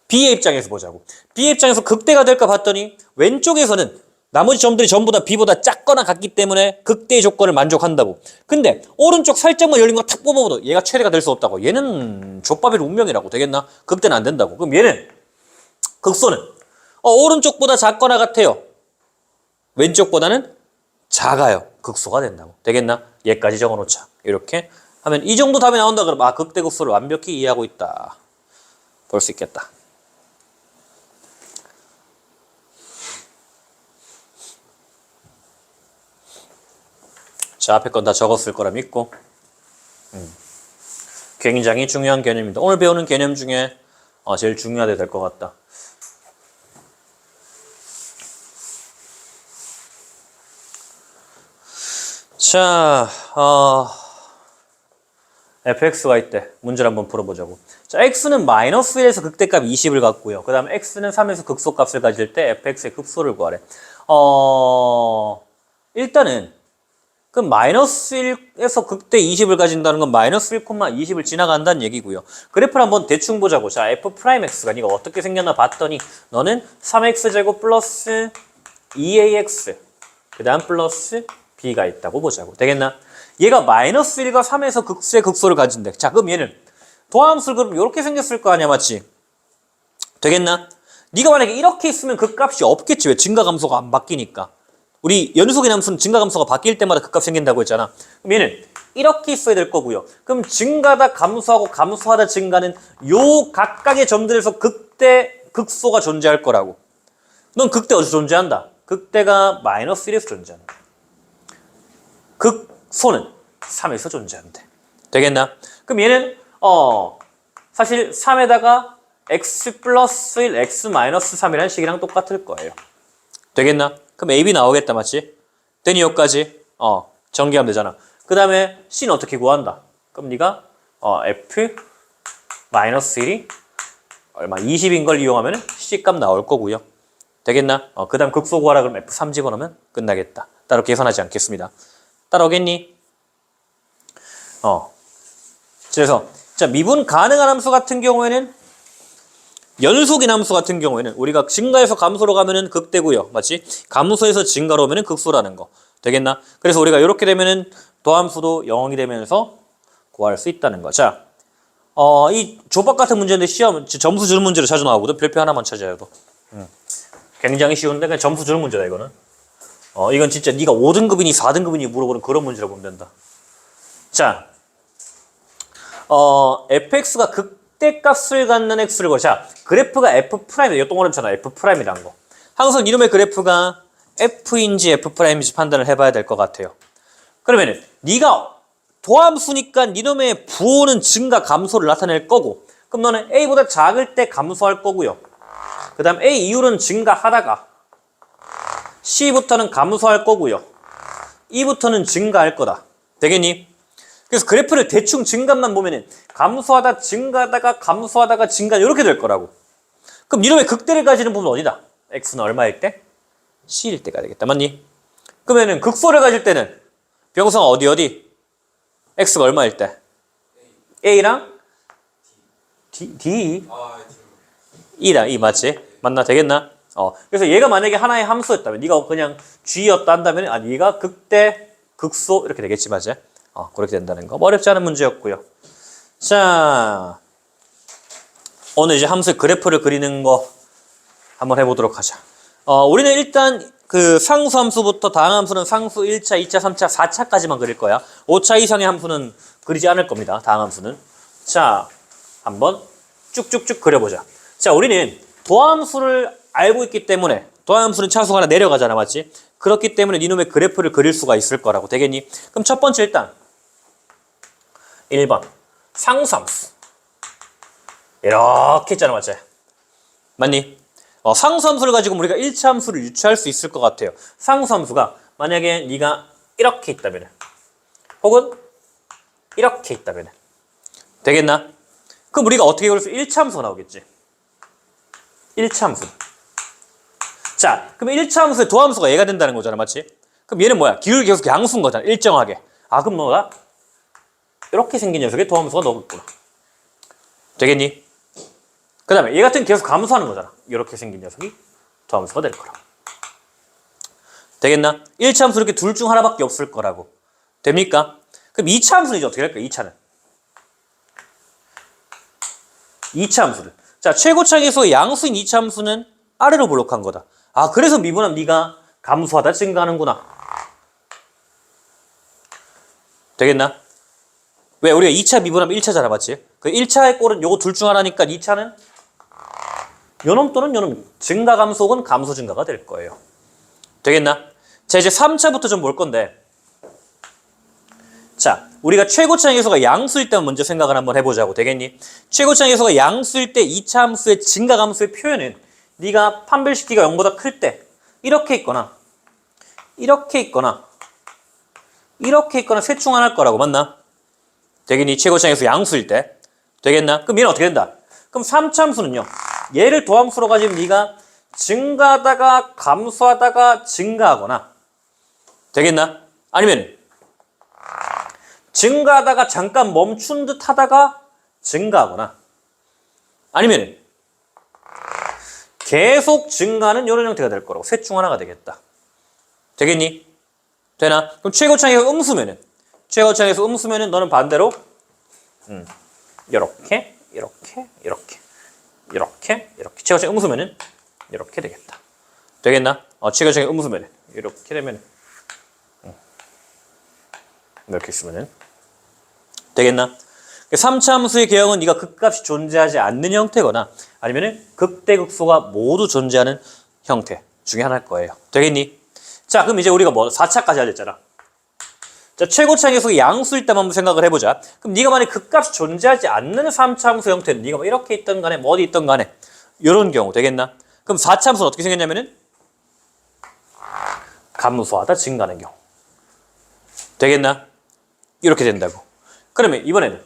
B의 입장에서 보자고. B의 입장에서 극대가 될까 봤더니 왼쪽에서는 나머지 점들이 전부 다 B보다 작거나 같기 때문에 극대의 조건을 만족한다고. 근데 오른쪽 살짝만 열린 거 탁 뽑아봐도 얘가 최대가 될 수 없다고. 얘는 족밥의 운명이라고. 되겠나? 극대는 안 된다고. 그럼 얘는 극소는 오른쪽보다 작거나 같아요. 왼쪽보다는 작아요. 극소가 된다고. 되겠나? 얘까지 적어놓자. 이렇게 하면 이 정도 답이 나온다 그러면 아, 극대 극소를 완벽히 이해하고 있다. 볼 수 있겠다. 자, 앞에 건 다 적었을 거라 믿고. 굉장히 중요한 개념입니다. 오늘 배우는 개념 중에 제일 중요하게 될 것 같다. 자, fx가 있대. 문제를 한번 풀어보자고. 자, x는 마이너스 1에서 극대값 20을 갖고요. 그 다음에 x는 3에서 극소값을 가질 때 fx의 극소를 구하래. 일단은 그 마이너스 1에서 극대 20을 가진다는 건 마이너스 1,20을 지나간다는 얘기고요. 그래프를 한번 대충 보자고. 자, f'x가 네가 어떻게 생겼나 봤더니 너는 3x제곱 플러스 2ax 그 다음 플러스 b가 있다고 보자고. 되겠나? 얘가 마이너스 1과 3에서 극수의 극소를 가진대. 자, 그럼 얘는 도함수를 그럼 이렇게 생겼을 거 아니야, 맞지? 되겠나? 네가 만약에 이렇게 있으면 그 값이 없겠지. 왜? 증가감소가 안 바뀌니까. 우리 연속의 함수는 증가감소가 바뀔 때마다 그 값 생긴다고 했잖아. 그럼 얘는 이렇게 있어야 될 거고요. 그럼 증가다 감소하고 감소하다 증가는 요 각각의 점들에서 극대 극소가 존재할 거라고. 넌 극대 어디서 존재한다? 극대가 마이너스 1에서 존재한다. 극소는 3에서 존재한대. 되겠나? 그럼 얘는 사실 3에다가 x 플러스 1, x 마이너스 3이라는 식이랑 똑같을 거예요. 되겠나? 그럼 AB 나오겠다, 맞지? 되니 여기까지 전개하면 되잖아. 그 다음에 C는 어떻게 구한다? 그럼 네가 F 마이너스 1이 얼마? 20인 걸 이용하면 C값 나올 거고요. 되겠나? 그 다음 극소 구하라 그러면 F3 집어넣으면 끝나겠다. 따로 계산하지 않겠습니다. 따라오겠니? 그래서 자, 미분 가능한 함수 같은 경우에는 연속인 함수 같은 경우에는 우리가 증가에서 감소로 가면은 극대고요. 맞지? 감소에서 증가로 오면은 극소라는 거. 되겠나? 그래서 우리가 이렇게 되면은 도함수도 0이 되면서 구할 수 있다는 거. 자, 이 조밥 같은 문제인데 시험 점수 주는 문제로 자주 나오거든. 별표 하나만 찾아야도. 굉장히 쉬운데 그냥 점수 주는 문제다 이거는. 이건 진짜 네가 5등급이니 4등급이니 물어보는 그런 문제라고 보면 된다. 자, fx가 극대값을 갖는 x를 자, 그래프가 f'이다. 이거 동그랗잖아. f'이란 거. 항상 이놈의 그래프가 f인지 f'인지 판단을 해봐야 될 것 같아요. 그러면은 네가 도함수니까 이놈의 부호는 증가 감소를 나타낼 거고, 그럼 너는 a보다 작을 때 감소할 거고요. 그 다음 a 이후로는 증가하다가 C부터는 감소할 거고요. E부터는 증가할 거다. 되겠니? 그래서 그래프를 대충 증가만 보면은 감소하다 증가하다가 감소하다가 증가 이렇게 될 거라고. 그럼 이놈의 극대를 가지는 부분은 어디다? X는 얼마일 때? C일 때가 되겠다. 맞니? 그러면은 극소를 가질 때는 병성아 어디? X가 얼마일 때? A랑 D? E다, E 맞지? 맞나? 되겠나? 그래서 얘가 만약에 하나의 함수였다면, 네가 그냥 G였다 한다면, 얘가 극대, 극소, 이렇게 되겠지, 맞지? 그렇게 된다는 거. 뭐 어렵지 않은 문제였고요. 자, 오늘 이제 함수의 그래프를 그리는 거 한번 해보도록 하자. 우리는 일단 그 상수 함수부터 다항 함수는 상수 1차, 2차, 3차, 4차까지만 그릴 거야. 5차 이상의 함수는 그리지 않을 겁니다. 다항 함수는. 자, 한번 쭉쭉쭉 그려보자. 자, 우리는 도함수를 알고 있기 때문에 도함수는 차수가 하나 내려가잖아, 맞지? 그렇기 때문에 이놈의 그래프를 그릴 수가 있을 거라고. 되겠니? 그럼 첫 번째 일단 1번 상수함수 이렇게 있잖아, 맞지? 맞니? 상수함수를 가지고 우리가 1차 함수를 유추할 수 있을 것 같아요. 상수함수가 만약에 네가 이렇게 있다면 혹은 이렇게 있다면 되겠나? 그럼 우리가 어떻게 그릴 수 1차 함수가 나오겠지? 1차 함수. 자, 그럼 1차 함수의 도함수가 얘가 된다는 거잖아, 맞지? 그럼 얘는 뭐야? 기울기 계속 양수인 거잖아, 일정하게. 그럼 뭐다? 이렇게 생긴 녀석의 도함수가 나오겠구나. 되겠니? 그 다음에 얘 같은 계속 감소하는 거잖아. 이렇게 생긴 녀석이 도함수가 될 거라고. 되겠나? 1차 함수 이렇게 둘 중 하나밖에 없을 거라고. 됩니까? 그럼 2차 함수는 이제 어떻게 할까? 2차는. 2차 함수를. 자, 최고차에서 양수인 2차 함수는 아래로 블록한 거다. 그래서 미분하면 네가 감소하다 증가하는구나. 되겠나? 왜? 우리가 2차 미분하면 1차잖아, 맞지? 그 1차의 꼴은 요거 둘 중 하나니까 2차는 요놈 또는 요놈 증가 감소 혹은 감소 증가가 될 거예요. 되겠나? 자, 이제 3차부터 좀 볼 건데, 자, 우리가 최고차의 계수가 양수일 때만 먼저 생각을 한번 해보자고. 되겠니? 최고차의 계수가 양수일 때 2차 함수의 증가 감소의 표현은 네가 판별식기가 0보다 클 때 이렇게 있거나 이렇게 있거나 이렇게 있거나 셋 중 하나일 거라고. 맞나? 되겠니? 최고차의 계수 양수일 때. 되겠나? 그럼 얘는 어떻게 된다? 그럼 3차 함수는요, 얘를 도함수로 가지면 네가 증가하다가 감소하다가 증가하거나 되겠나? 아니면 증가하다가 잠깐 멈춘 듯 하다가 증가하거나 아니면 계속 증가하는 이런 형태가 될 거라고. 셋 중 하나가 되겠다. 되겠니? 되나? 그럼 최고차에서 음수면은 최고차에서 음수면은 너는 반대로 이렇게 이렇게 이렇게 이렇게 이렇게 최고차의 음수면은 이렇게 되겠다. 되겠나? 최고차의 음수면은 이렇게 되면 이렇게 있으면은 되겠나? 3차 함수의 개형은 네가 극값이 존재하지 않는 형태거나 아니면은 극대극소가 모두 존재하는 형태 중에 하나일 거예요. 되겠니? 자, 그럼 이제 우리가 4차까지 하랬잖아. 자, 최고차의 계수가 양수일 때만 한번 생각을 해보자. 그럼 네가 만약 극값이 존재하지 않는 3차 함수 형태는 네가 뭐 이렇게 있던 간에 뭐 어디 있던 간에 이런 경우 되겠나? 그럼 4차 함수는 어떻게 생겼냐면은 감소하다 증가하는 경우. 되겠나? 이렇게 된다고. 그러면 이번에는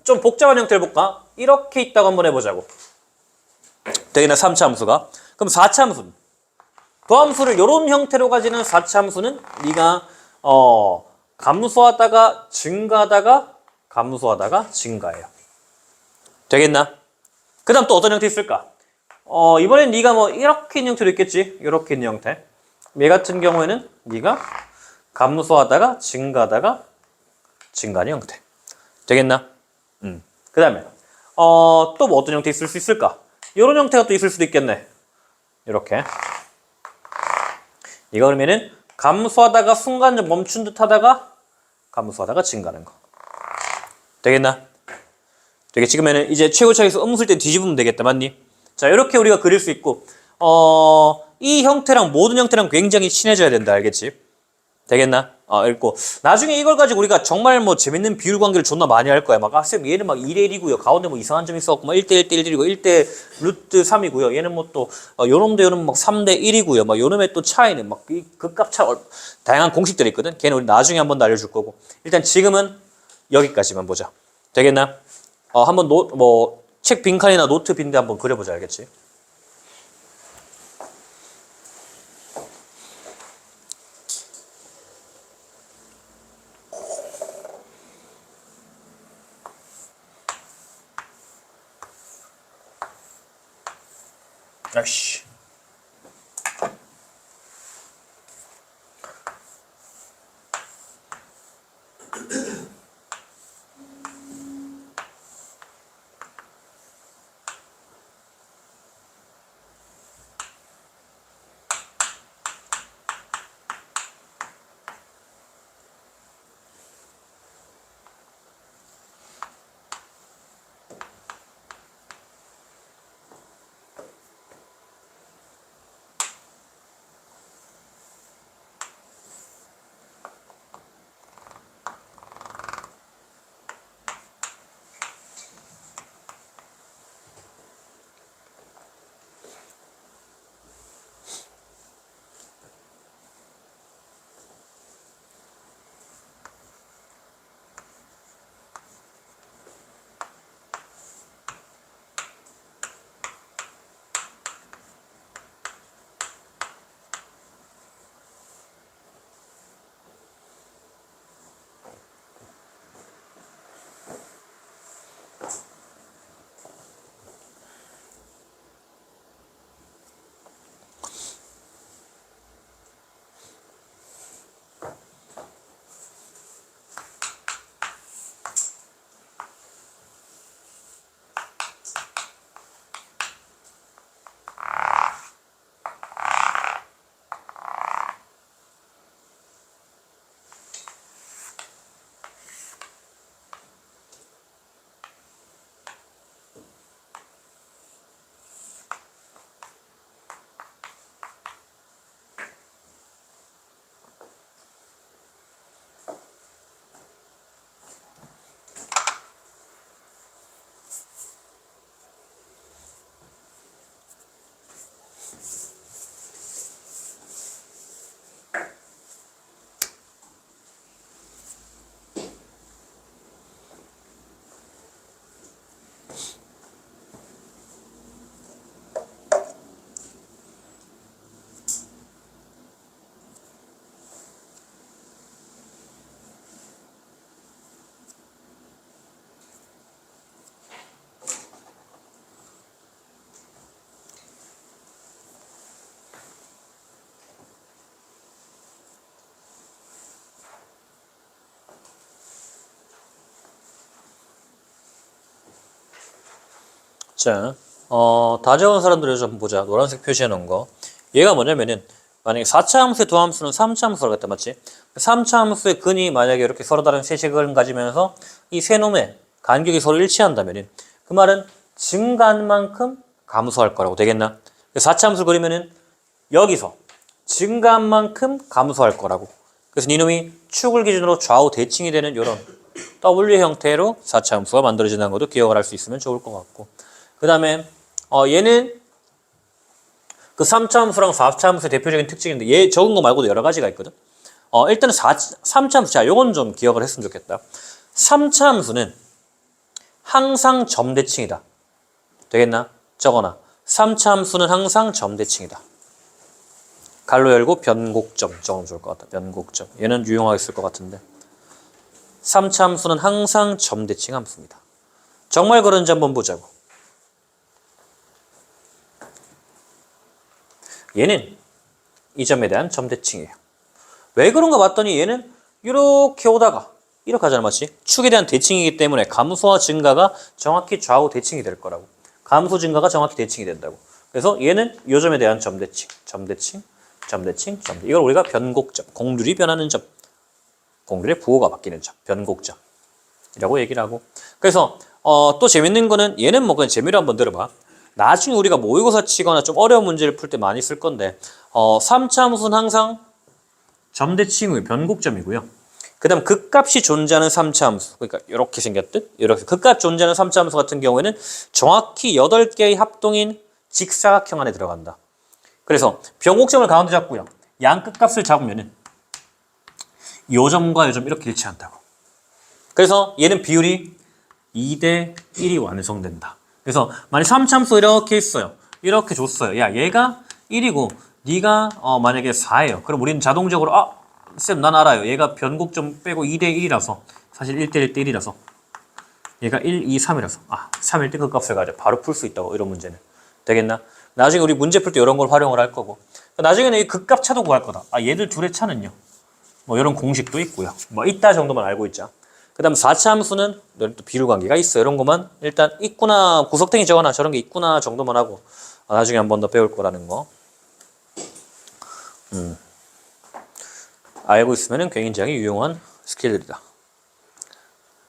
좀 복잡한 형태를 볼까? 이렇게 있다고 한번 해보자고. 되겠나? 3차 함수가. 그럼 4차 함수는 도함수를 이런 형태로 가지는 4차 함수는 네가 감소하다가 증가하다가 감소하다가 증가해요. 되겠나? 그 다음 또 어떤 형태 있을까? 이번엔 네가 이렇게 있는 형태도 있겠지? 이렇게 있는 형태. 얘 같은 경우에는 네가 감소하다가 증가하다가 증가하는 형태. 되겠나? 그 다음에 또 뭐 어떤 형태 있을 수 있을까? 이런 형태가 또 있을 수도 있겠네. 이렇게. 이거 그러면은 감소하다가 순간 멈춘 듯 하다가 감소하다가 증가하는 거. 되겠나? 되겠지? 그러면은 이제 최고차에서 음수일 때 뒤집으면 되겠다. 맞니? 자, 이렇게 우리가 그릴 수 있고 이 형태랑 모든 형태랑 굉장히 친해져야 된다. 알겠지? 되겠나? 읽고 나중에 이걸 가지고 우리가 정말 재밌는 비율 관계를 존나 많이 할 거야. 쌤 얘는 2대 1이고요. 가운데 이상한 점이 있어갖고 1대 1대 1이고 1대 루트 3이고요. 얘는 또 요놈도 요놈 3대 1이고요. 요놈의 또 차이는 이 극값 차 다양한 공식들이 있거든. 걔는 우리 나중에 한번 더 알려줄 거고. 일단 지금은 여기까지만 보자. 되겠나? 한번 책 빈칸이나 노트 빈데 한번 그려보자. 알겠지? 아이씨. 자, 다 적은 사람들을 좀 보자. 노란색 표시해 놓은 거. 얘가 뭐냐면은, 만약에 4차 함수의 두 함수는 3차 함수라고 했다, 맞지? 3차 함수의 근이 만약에 이렇게 서로 다른 세식을 가지면서 이 세 놈의 간격이 서로 일치한다면은, 그 말은 증가한 만큼 감소할 거라고 되겠나? 4차 함수를 그리면은, 여기서 증가한 만큼 감소할 거라고. 그래서 이놈이 축을 기준으로 좌우 대칭이 되는 이런 W 형태로 4차 함수가 만들어진다는 것도 기억을 할 수 있으면 좋을 것 같고. 그 다음에 얘는 그 3차 함수랑 4차 함수의 대표적인 특징인데 얘 적은 거 말고도 여러 가지가 있거든. 일단은 3차 함수, 자 요건 좀 기억을 했으면 좋겠다. 3차 함수는 항상 점대칭이다. 되겠나? 적어놔. 3차 함수는 항상 점대칭이다. 갈로 열고 변곡점 적으면 좋을 것 같다. 변곡점. 얘는 유용하게 쓸 것 같은데. 3차 함수는 항상 점대칭 함수입니다. 정말 그런지 한번 보자고. 얘는 이 점에 대한 점대칭이에요. 왜 그런가 봤더니 얘는 이렇게 오다가 이렇게 하잖아, 맞지? 축에 대한 대칭이기 때문에 감소와 증가가 정확히 좌우 대칭이 될 거라고. 감소 증가가 정확히 대칭이 된다고. 그래서 얘는 이 점에 대한 점대칭, 점대칭, 점대칭, 점대칭. 이걸 우리가 변곡점, 공률이 변하는 점, 공률의 부호가 바뀌는 점, 변곡점이라고 얘기를 하고. 그래서 또 재밌는 거는 얘는 뭐 그냥 재미로 한번 들어봐. 나중에 우리가 모의고사 치거나 좀 어려운 문제를 풀 때 많이 쓸 건데 3차 함수는 항상 점대칭의 변곡점이고요. 그 다음 극값이 존재하는 3차 함수, 그러니까 이렇게 생겼듯 이렇게 극값 존재하는 3차 함수 같은 경우에는 정확히 8개의 합동인 직사각형 안에 들어간다. 그래서 변곡점을 가운데 잡고요. 양 끝값을 잡으면은 요 점과 요 점 이렇게 일치한다고. 그래서 얘는 비율이 2대 1이 완성된다. 그래서 만약 3차 함수 이렇게 있어요. 이렇게 줬어요. 야, 얘가 1이고 네가 만약에 4예요. 그럼 우리는 자동적으로 쌤, 난 알아요. 얘가 변곡점 빼고 2대 1이라서 사실 1대 1대 1이라서 얘가 1, 2, 3이라서 3일 때 그 값을 가져 바로 풀 수 있다고. 이런 문제는 되겠나? 나중에 우리 문제 풀 때 이런 걸 활용을 할 거고. 나중에는 이 극값 차도 구할 거다. 아, 얘들 둘의 차는요. 뭐 이런 공식도 있고요. 뭐 있다 정도만 알고 있자. 그 다음 4차 함수는 또 비율 관계가 있어. 이런 것만 일단 있구나, 구석탱이 적어놔. 저런 게 있구나 정도만 하고 나중에 한 번 더 배울 거라는 거. 알고 있으면 굉장히 유용한 스킬들이다.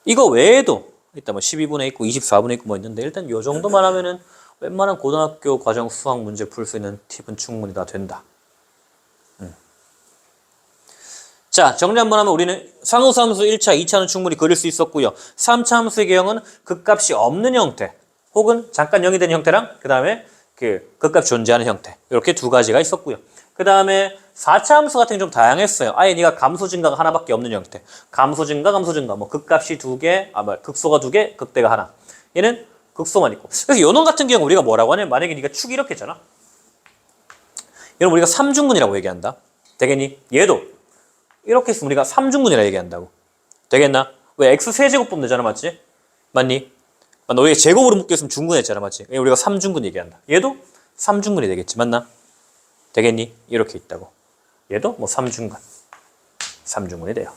이거 외에도 일단 뭐 12분의 있고 24분의 있고 뭐 있는데 일단 요 정도만 하면은 웬만한 고등학교 과정 수학 문제 풀 수 있는 팁은 충분히 다 된다. 자, 정리 한번 하면 우리는 상호수 함수 1차, 2차는 충분히 그릴 수 있었고요. 3차 함수의 개형은 극값이 없는 형태 혹은 잠깐 0이 되는 형태랑 그 다음에 그 극값이 존재하는 형태 이렇게 두 가지가 있었고요. 그 다음에 4차 함수 같은 게 좀 다양했어요. 아예 네가 감소 증가가 하나밖에 없는 형태. 감소 증가, 뭐 극값이 두 개, 극소가 두 개, 극대가 하나. 얘는 극소만 있고. 그래서 요놈 같은 경우 우리가 뭐라고 하냐면 만약에 네가 축이 이렇게 했잖아. 이런 우리가 삼중근이라고 얘기한다. 되겠니? 얘도 이렇게 했으면 우리가 삼중근이라 얘기한다고. 되겠나? 왜 x 세제곱 보면 되잖아, 맞지? 맞니? 너희가 제곱으로 묶였으면 중근했잖아, 맞지? 우리가 삼중근 얘기한다. 얘도 삼중근이 되겠지, 맞나? 되겠니? 이렇게 있다고. 얘도 뭐 삼중근이 돼요.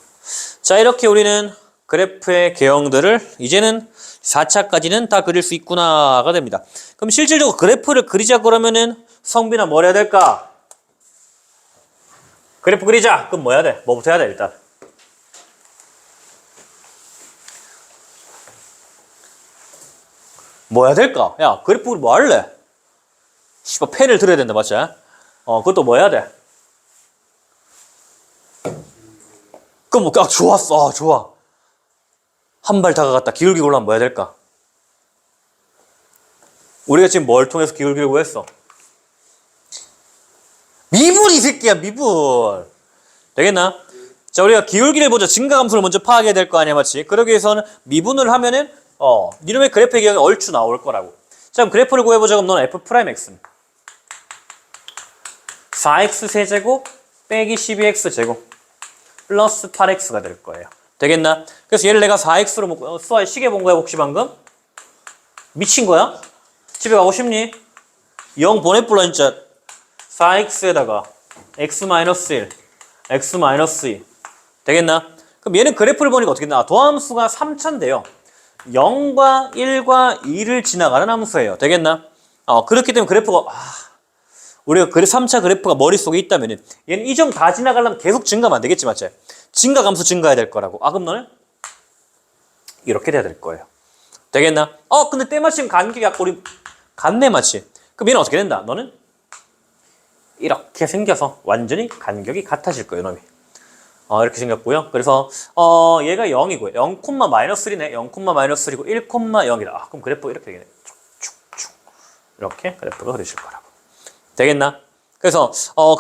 자, 이렇게 우리는 그래프의 개형들을 이제는 4차까지는 다 그릴 수 있구나가 됩니다. 그럼 실질적으로 그래프를 그리자 그러면은 성빈아 뭘 해야 될까? 그래프 그리자. 그럼 뭐 해야 돼? 뭐부터 해야 돼 일단? 뭐 해야 될까? 야, 그래프 뭐 할래? 씨발 펜을 들어야 된다, 맞지? 그것도 뭐 해야 돼? 그럼 뭐, 좋았어. 좋아. 한 발 다가갔다. 기울기고 올라면 뭐 해야 될까? 우리가 지금 뭘 통해서 기울기려고 했어? 미분 이 새끼야, 미분. 되겠나? 자, 우리가 기울기를 보자. 증가함수를 먼저 파악해야 될 거 아니야, 맞지? 그러기 위해서는 미분을 하면은 니놈의 그래프의 개형이 얼추 나올 거라고. 자, 그럼 그래프를 구해보자. 그럼 너는 f'x는 4x 세제곱 빼기 12x 제곱 플러스 8x가 될 거예요. 되겠나? 그래서 얘를 내가 4x로 묶고 수아에 시계 본 거야 혹시 방금? 미친 거야? 집에 가고 싶니? 0 보내뿔라 진짜. 4x에다가 x-1, x-2 되겠나? 그럼 얘는 그래프를 보니까 어떻게 되나? 도함수가 3차인데요. 0과 1과 2를 지나가는 함수예요. 되겠나? 그렇기 때문에 그래프가 우리가 3차 그래프가 머릿속에 있다면 얘는 이 점 다 지나가려면 계속 증가하면 안 되겠지, 맞지? 증가 감수 증가해야 될 거라고. 그럼 너는 이렇게 돼야 될 거예요. 되겠나? 근데 때마침 간격이 아까 우리 같네, 맞지? 그럼 얘는 어떻게 된다? 너는 이렇게 생겨서 완전히 간격이 같아질 거예요, 놈이. 이렇게 생겼고요. 그래서 얘가 0이고요. 0,-3네. 0,-3이고 1,0이다. 그럼 그래프 이렇게 되겠네. 쭉쭉쭉 이렇게 그래프가 그려질 거라고. 되겠나? 그래서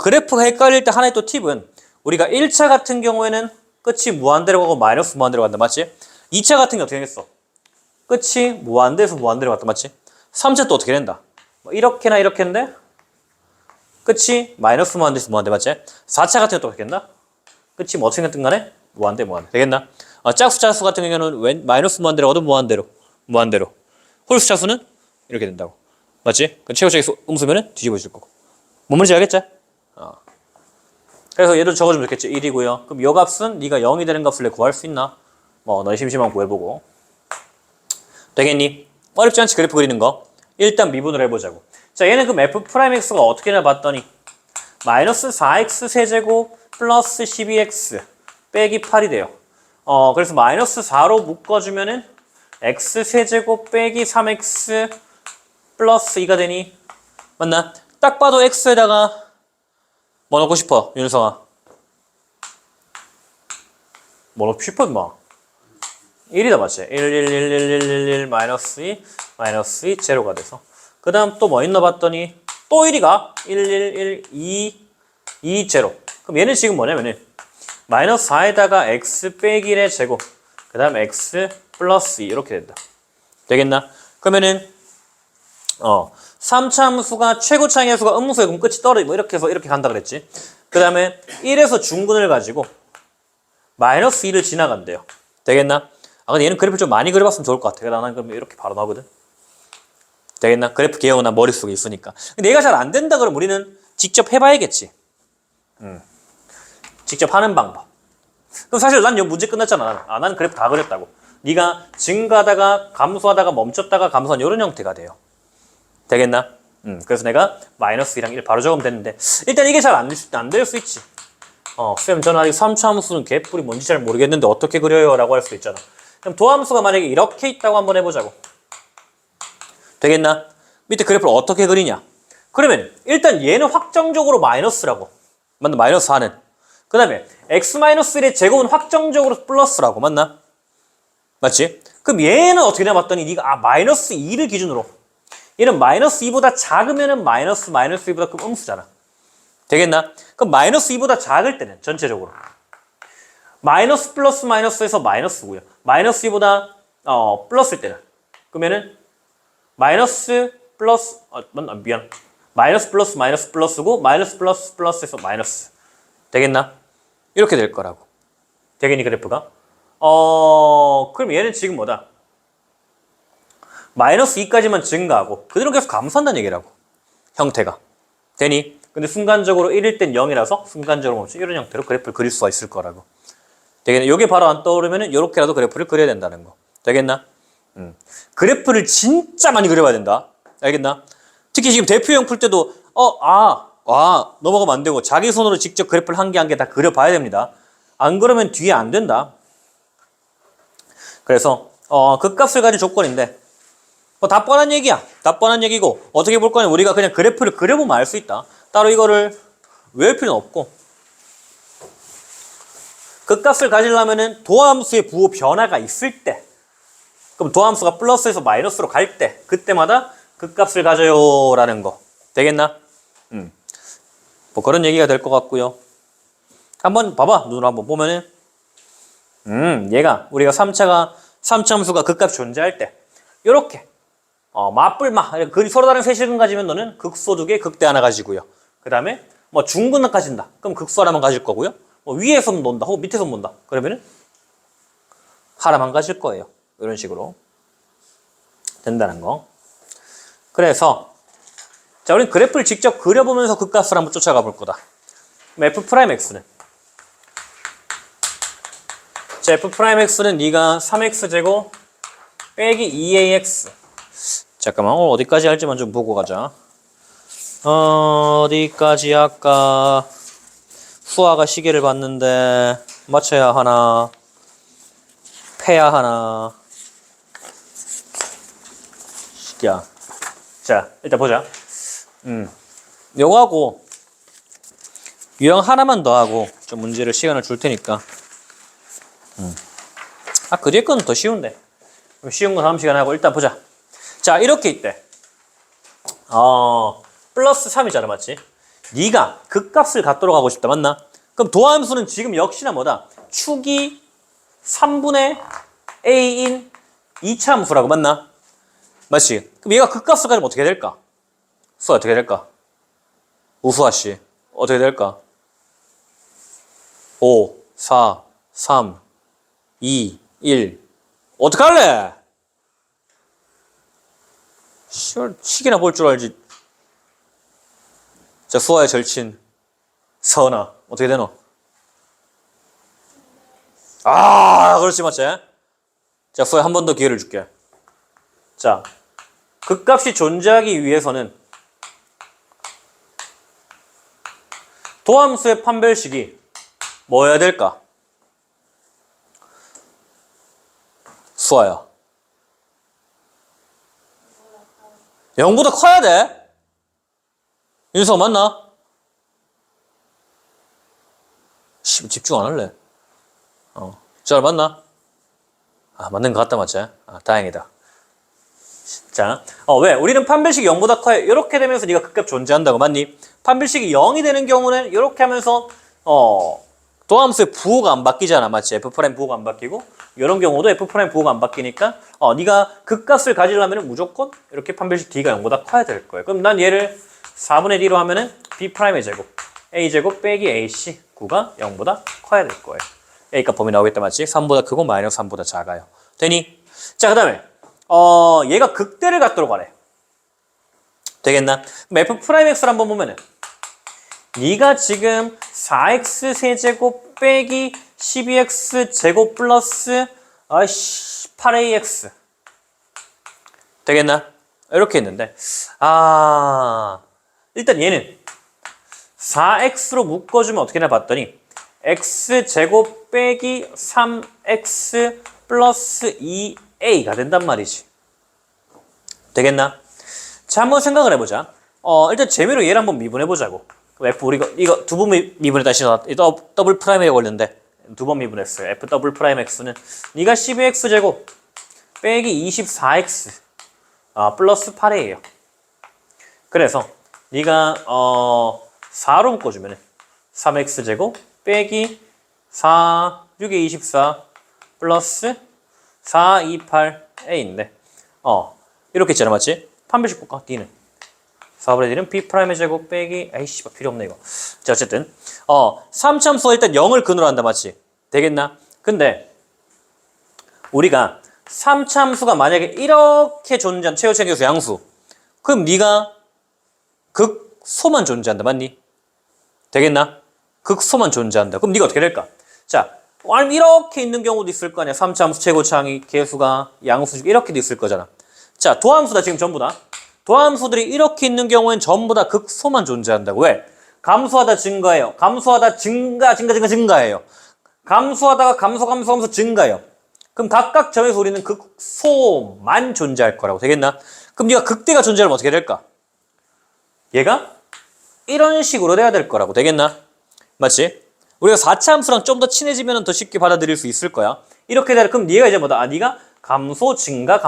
그래프가 헷갈릴 때 하나의 또 팁은 우리가 1차 같은 경우에는 끝이 무한대로 가고 마이너스 무한대로 간다, 맞지? 2차 같은 게 어떻게 되겠어? 끝이 무한대에서 무한대로 갔다, 맞지? 3차 또 어떻게 된다? 뭐 이렇게나 이렇게인데 끝이 마이너스 무한대에서 무한대, 맞지? 4차 같은 경우 또 어떻게 된다? 끝이 뭐 어떻게 됐든 간에 무한대 되겠나? 짝수 차수 같은 경우에는 마이너스 무한대로 가도 무한대로 홀수 차수는 이렇게 된다고, 맞지? 최고적인 음수면은 뒤집어질 거고. 뭔 말인지 알겠지? 그래서 얘도 적어주면 좋겠지. 1이고요. 그럼 요 값은 네가 0이 되는 값을 내 구할 수 있나? 너희 심심하면 구해보고. 되겠니? 어렵지 않지, 그래프 그리는 거. 일단 미분을 해보자고. 자, 얘는 그럼 f'x가 어떻게 되나 봤더니 마이너스 4x 세제곱 플러스 12x 빼기 8이 돼요. 그래서 마이너스 4로 묶어주면은 x 세제곱 빼기 3x 플러스 2가 되니? 맞나? 딱 봐도 x에다가 뭐 넣고 싶어, 윤성아? 뭐 넣고 싶어, 임마? 1이다, 맞지? 1, 1, 1, 1, 1, 1, 1, 마이너스 2, 제로가 돼서. 그 다음 또 뭐 있나 봤더니 또 1이가 1, 1, 1, 2, 제로. 그럼 얘는 지금 뭐냐면은 마이너스 4에다가 x 빼기 1의 제곱, 그 다음 x 플러스 2 이렇게 된다. 되겠나? 그러면은 3차 함수가 최고차의 수가 음수에 그럼 끝이 떨어지고 뭐 이렇게 해서 이렇게 간다 그랬지. 그 다음에 1에서 중근을 가지고 마이너스 2를 지나간대요. 되겠나? 근데 얘는 그래프를 좀 많이 그려봤으면 좋을 것 같아. 나는 그러면 이렇게 바로 나오거든. 되겠나? 그래프 개혁은 나 머릿속에 있으니까. 근데 얘가 잘 안 된다 그러면 우리는 직접 해봐야겠지. 직접 하는 방법. 그럼 사실 난 이 문제 끝났잖아. 나는 그래프 다 그렸다고. 네가 증가하다가 감소하다가 멈췄다가 감소한 이런 형태가 돼요. 되겠나? 그래서 내가 마이너스 2랑 1 바로 적으면 되는데 일단 이게 잘 안 될 수 있지. 쌤 저는 아직 3차 함수는 개뿔이 뭔지 잘 모르겠는데 어떻게 그려요? 라고 할 수도 있잖아. 그럼 도함수가 만약에 이렇게 있다고 한번 해보자고. 되겠나? 밑에 그래프를 어떻게 그리냐? 그러면 일단 얘는 확정적으로 마이너스라고. 맞나? 마이너스 4는. 그 다음에 x-1의 제곱은 확정적으로 플러스라고. 맞나? 맞지? 그럼 얘는 어떻게 되나 봤더니 네가 마이너스 2를 기준으로 얘는 마이너스 2보다 작으면은 마이너스 2보다 큰 음수잖아. 되겠나? 그럼 마이너스 2보다 작을 때는 전체적으로 마이너스 플러스 마이너스에서 마이너스고요. 마이너스 2보다 플러스일 때는 그러면은 마이너스 플러스 미안 마이너스 플러스 마이너스 플러스고 마이너스 플러스 플러스에서 마이너스 되겠나? 이렇게 될 거라고. 되겠니 그래프가? 그럼 얘는 지금 뭐다? 마이너스 2까지만 증가하고 그대로 계속 감소한다는 얘기라고. 형태가. 되니? 근데 순간적으로 1일 땐 0이라서 순간적으로 멈춰 이런 형태로 그래프를 그릴 수가 있을 거라고. 되겠나? 요게 바로 안 떠오르면은 요렇게라도 그래프를 그려야 된다는 거. 되겠나? 그래프를 진짜 많이 그려봐야 된다. 알겠나? 특히 지금 대표형 풀 때도 넘어가면 안 되고 자기 손으로 직접 그래프를 한 개 한 개 다 그려봐야 됩니다. 안 그러면 뒤에 안 된다. 그래서 극값을 가진 조건인데 다 뻔한 얘기야. 다 뻔한 얘기고 어떻게 볼 거냐 우리가 그냥 그래프를 그려보면 알 수 있다. 따로 이거를 외울 필요는 없고 극값을 가지려면은 도함수의 부호 변화가 있을 때 그럼 도함수가 플러스에서 마이너스로 갈 때 그때마다 극값을 가져요 라는 거. 되겠나? 뭐 그런 얘기가 될 것 같고요. 한번 봐봐. 눈으로 한번 보면은 얘가 우리가 3차 함수가 극값 존재할 때 요렇게 맞불마 서로 다른 세실근 가지면 너는 극소 2개 극대 하나 가지고요. 그 다음에 뭐 중근을 가진다. 그럼 극소 하나만 가질 거고요. 뭐 위에서 논다 혹은 밑에서 논다. 그러면은 하나만 가질 거예요. 이런 식으로 된다는 거. 그래서 자 우리는 그래프를 직접 그려보면서 극값을 한번 쫓아가 볼 거다. f'x는 자 f'x는 네가 3x제곱 빼기 2ax 잠깐만 오늘 어디까지 할지만 좀 보고 가자. 어디까지 할까? 수아가 시계를 봤는데 맞춰야 하나 패야 하나. 시기야. 자 일단 보자. 요거하고 유형 하나만 더 하고 좀 문제를 시간을 줄 테니까 그 뒤에 거는 더 쉬운데 쉬운 거 다음 시간에 하고 일단 보자. 자 이렇게 있대. 플러스 3이잖아 맞지? 네가 극값을 갖도록 하고 싶다 맞나? 그럼 도함수는 지금 역시나 뭐다? 축이 3분의 a인 2차 함수라고 맞나? 맞지? 그럼 얘가 극값을 가지면 어떻게 될까? 수가 어떻게 될까? 우수아씨 어떻게 될까? 5, 4, 3, 2, 1 어떡할래? 시계나 볼 줄 알지. 자 수아의 절친 서은아 어떻게 되노? 그렇지 맞지? 자 수아야 한 번 더 기회를 줄게. 자 극값이 존재하기 위해서는 도함수의 판별식이 뭐여야 될까? 수아야 0보다 커야 돼? 윤서 맞나? 집중 안 할래? 잘 맞나? 맞는 것 같다 맞지? 다행이다. 자, 왜? 우리는 판별식이 0보다 커요. 이렇게 되면서 네가 극값 존재한다고 맞니? 판별식이 0이 되는 경우는 이렇게 하면서 도함수의 부호가 안 바뀌잖아 맞지? F' 부호가 안 바뀌고 이런 경우도 F' 부호가 안 바뀌니까 네가 극값을 가지려면 무조건 이렇게 판별식 D가 0보다 커야 될 거예요. 그럼 난 얘를 4분의 D로 하면은 B'의 제곱 A제곱 빼기 AC 9가 0보다 커야 될 거예요. A값 범위 나오겠다 맞지? 3보다 크고 마이너스 3보다 작아요. 되니? 자 그 다음에 얘가 극대를 갖도록 하래. 되겠나? 그럼 f 프라임 x를 한번 보면은 네가 지금 4x 세제곱 빼기 12x 제곱 플러스 8ax 되겠나? 이렇게 있는데 일단 얘는 4x로 묶어주면 어떻게 되나 봤더니 x제곱 빼기 3x 플러스 2a가 된단 말이지. 되겠나? 자, 한번 생각을 해보자. 일단 재미로 얘를 한번 미분해보자고. f 우리 이거 두 번 미분했다 시작. 더블 프라임에 걸렸는데 두 번 미분했어요. f 더블 프라임 x는 네가 12x 제곱 빼기 24x 플러스 8a예요. 그래서 네가 4로 묶어주면 3x 제곱 빼기 4 6에 24 플러스 4 2 8a인데 이렇게 있잖아, 맞지? 판별식 볼까? d는 4분의 1은 b 프라임의 제곱 빼기 에이씨 필요 없네 이거. 자, 어쨌든 3참수가 일단 0을 근으로 한다, 맞지? 되겠나? 근데 우리가 3참수가 만약에 이렇게 존재한 최고치의 계수 양수, 그럼 네가 극소만 존재한다, 맞니? 되겠나? 극소만 존재한다. 그럼 네가 어떻게 될까? 자, 아니면 이렇게 있는 경우도 있을 거 아니야. 3참수 최고차항이 계수가 양수 중에 이렇게도 있을 거잖아. 자, 도함수다 지금 전부 다. 도함수들이 이렇게 있는 경우엔 전부 다 극소만 존재한다고. 왜? 감소하다 증가해요. 감소하다 증가해요. 감소하다가 감소 증가해요. 그럼 각각 점에서 우리는 극소만 존재할 거라고. 되겠나? 그럼 네가 극대가 존재하면 어떻게 될까? 얘가 이런 식으로 돼야 될 거라고. 되겠나? 맞지? 우리가 4차 함수랑 좀 더 친해지면 더 쉽게 받아들일 수 있을 거야. 이렇게 되면 그럼 네가 이제 뭐다? 네가 감소 증가가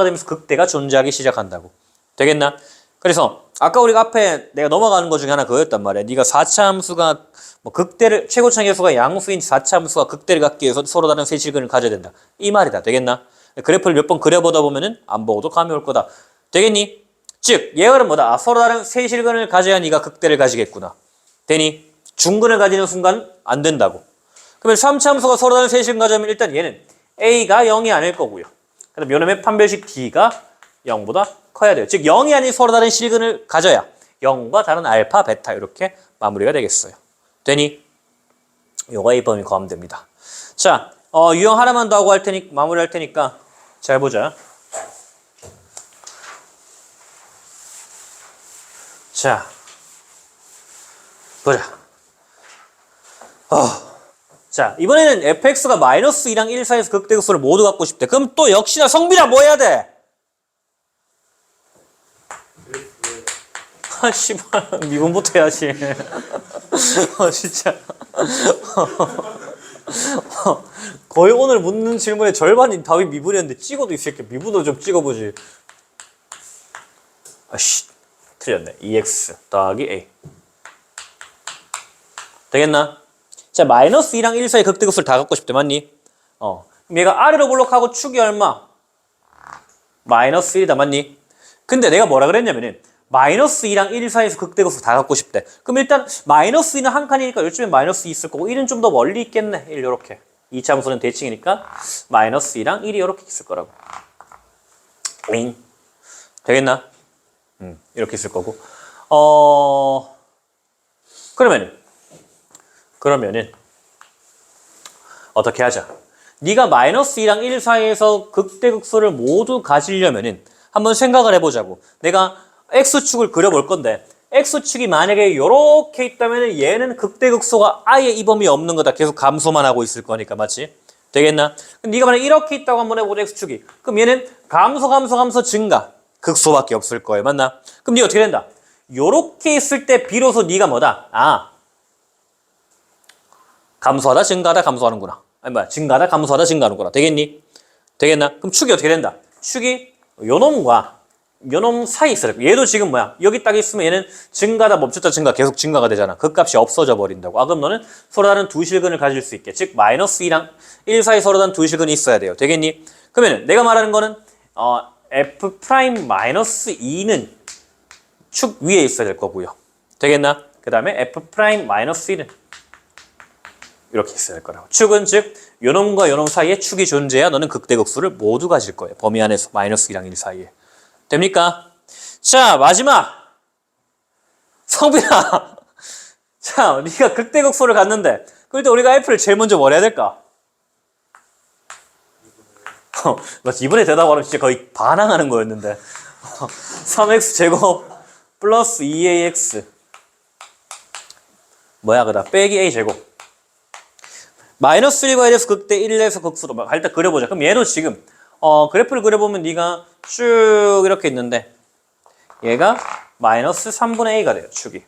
되면서 극대가 존재하기 시작한다고. 되겠나? 그래서 아까 우리가 앞에 내가 넘어가는 것 중에 하나 그거였단 말이야. 네가 4차 함수가 극대를 최고차항 계수가 양수인 4차 함수가 극대를 갖기 위해서 서로 다른 세실근을 가져야 된다. 이 말이다. 되겠나? 그래프를 몇 번 그려보다 보면은 안 보고도 감이 올 거다. 되겠니? 즉 얘는 뭐다? 서로 다른 세실근을 가져야 네가 극대를 가지겠구나. 되니? 중근을 가지는 순간 안 된다고. 그러면 3차 함수가 서로 다른 세실근 가져면 일단 얘는 a가 0이 아닐 거고요. 그다음 요놈의 판별식 d가 0보다 커야 돼요. 즉 0이 아닌 서로 다른 실근을 가져야 0과 다른 알파, 베타 이렇게 마무리가 되겠어요. 되니? 요거 A 범위 구하면 됩니다. 자, 유형 하나만 더 하고 마무리할 테니까 잘 보자. 자, 보자. 자, 이번에는 fx가 마이너스 2랑 1 사이에서 극대극소를 모두 갖고 싶대. 그럼 또 역시나 성빈아 뭐 해야 돼? 씨발 미분부터 해야지. 진짜. 거의 오늘 묻는 질문의 절반이 답이 미분이었는데 찍어도 이 새끼 미분으로 좀 찍어보지. 틀렸네. 2x 더하기 a. 되겠나? 자, 마이너스 2랑 1 사이 극대극소를 다 갖고 싶대, 맞니? 그럼 얘가 아래로 볼록하고 축이 얼마? 마이너스 1이다, 맞니? 근데 내가 뭐라 그랬냐면은 마이너스 2랑 1 사이에서 극대극소 다 갖고 싶대. 그럼 일단 마이너스 2는 한 칸이니까 요즘에 마이너스 2 있을 거고 1은 좀 더 멀리 있겠네. 1 요렇게. 2차 함수는 대칭이니까 마이너스 2랑 1이 요렇게 있을 거라고. 되겠나? 이렇게 있을 거고. 그러면은 어떻게 하자? 네가 마이너스 2랑 1 사이에서 극대극소를 모두 가지려면은 한번 생각을 해보자고. 내가 x축을 그려볼 건데 x축이 만약에 이렇게 있다면 얘는 극대극소가 아예 이 범위에 없는 거다. 계속 감소만 하고 있을 거니까. 맞지? 되겠나? 그럼 네가 만약에 이렇게 있다고 한번 해보자. x축이. 그럼 얘는 감소 증가. 극소밖에 없을 거예요. 맞나? 그럼 네가 어떻게 된다? 요렇게 있을 때 비로소 네가 뭐다? 감소하다 증가하다 감소하는구나. 아니 뭐야, 증가하다 감소하다 증가하는구나. 되겠니? 되겠나? 그럼 축이 어떻게 된다? 축이 요놈과 요놈 사이 있어야 돼. 얘도 지금 뭐야? 여기 딱 있으면 얘는 증가다 멈췄다 증가 계속 증가가 되잖아. 그 값이 없어져 버린다고. 그럼 너는 서로 다른 두 실근을 가질 수 있게. 즉 마이너스 2랑 1 사이 서로 다른 두 실근이 있어야 돼요. 되겠니? 그러면 내가 말하는 거는 f 프라임 마이너스 2는 축 위에 있어야 될 거고요. 되겠나? 그 다음에 f 프라임 마이너스 1은 이렇게 있어야 될 거라고. 축은 즉 요놈과 요놈 사이에 축이 존재해야 너는 극대극소를 모두 가질 거예요. 범위 안에서 마이너스 2랑 1 사이에. 됩니까? 자, 마지막. 성빈아. 자, 네가 극대극소를 갔는데 그럴 때 우리가 f를 제일 먼저 뭘 해야 될까? 맞지? 이번에 대답하면 진짜 거의 반항하는 거였는데 3x 제곱 플러스 2ax 뭐야 그다 빼기 a 제곱 마이너스 1과 1에서 극대 1에서 극소로 막 일단 그려보자. 그럼 얘도 지금 그래프를 그려보면 네가 쭉 이렇게 있는데 얘가 마이너스 3분의 a가 돼요. 축이.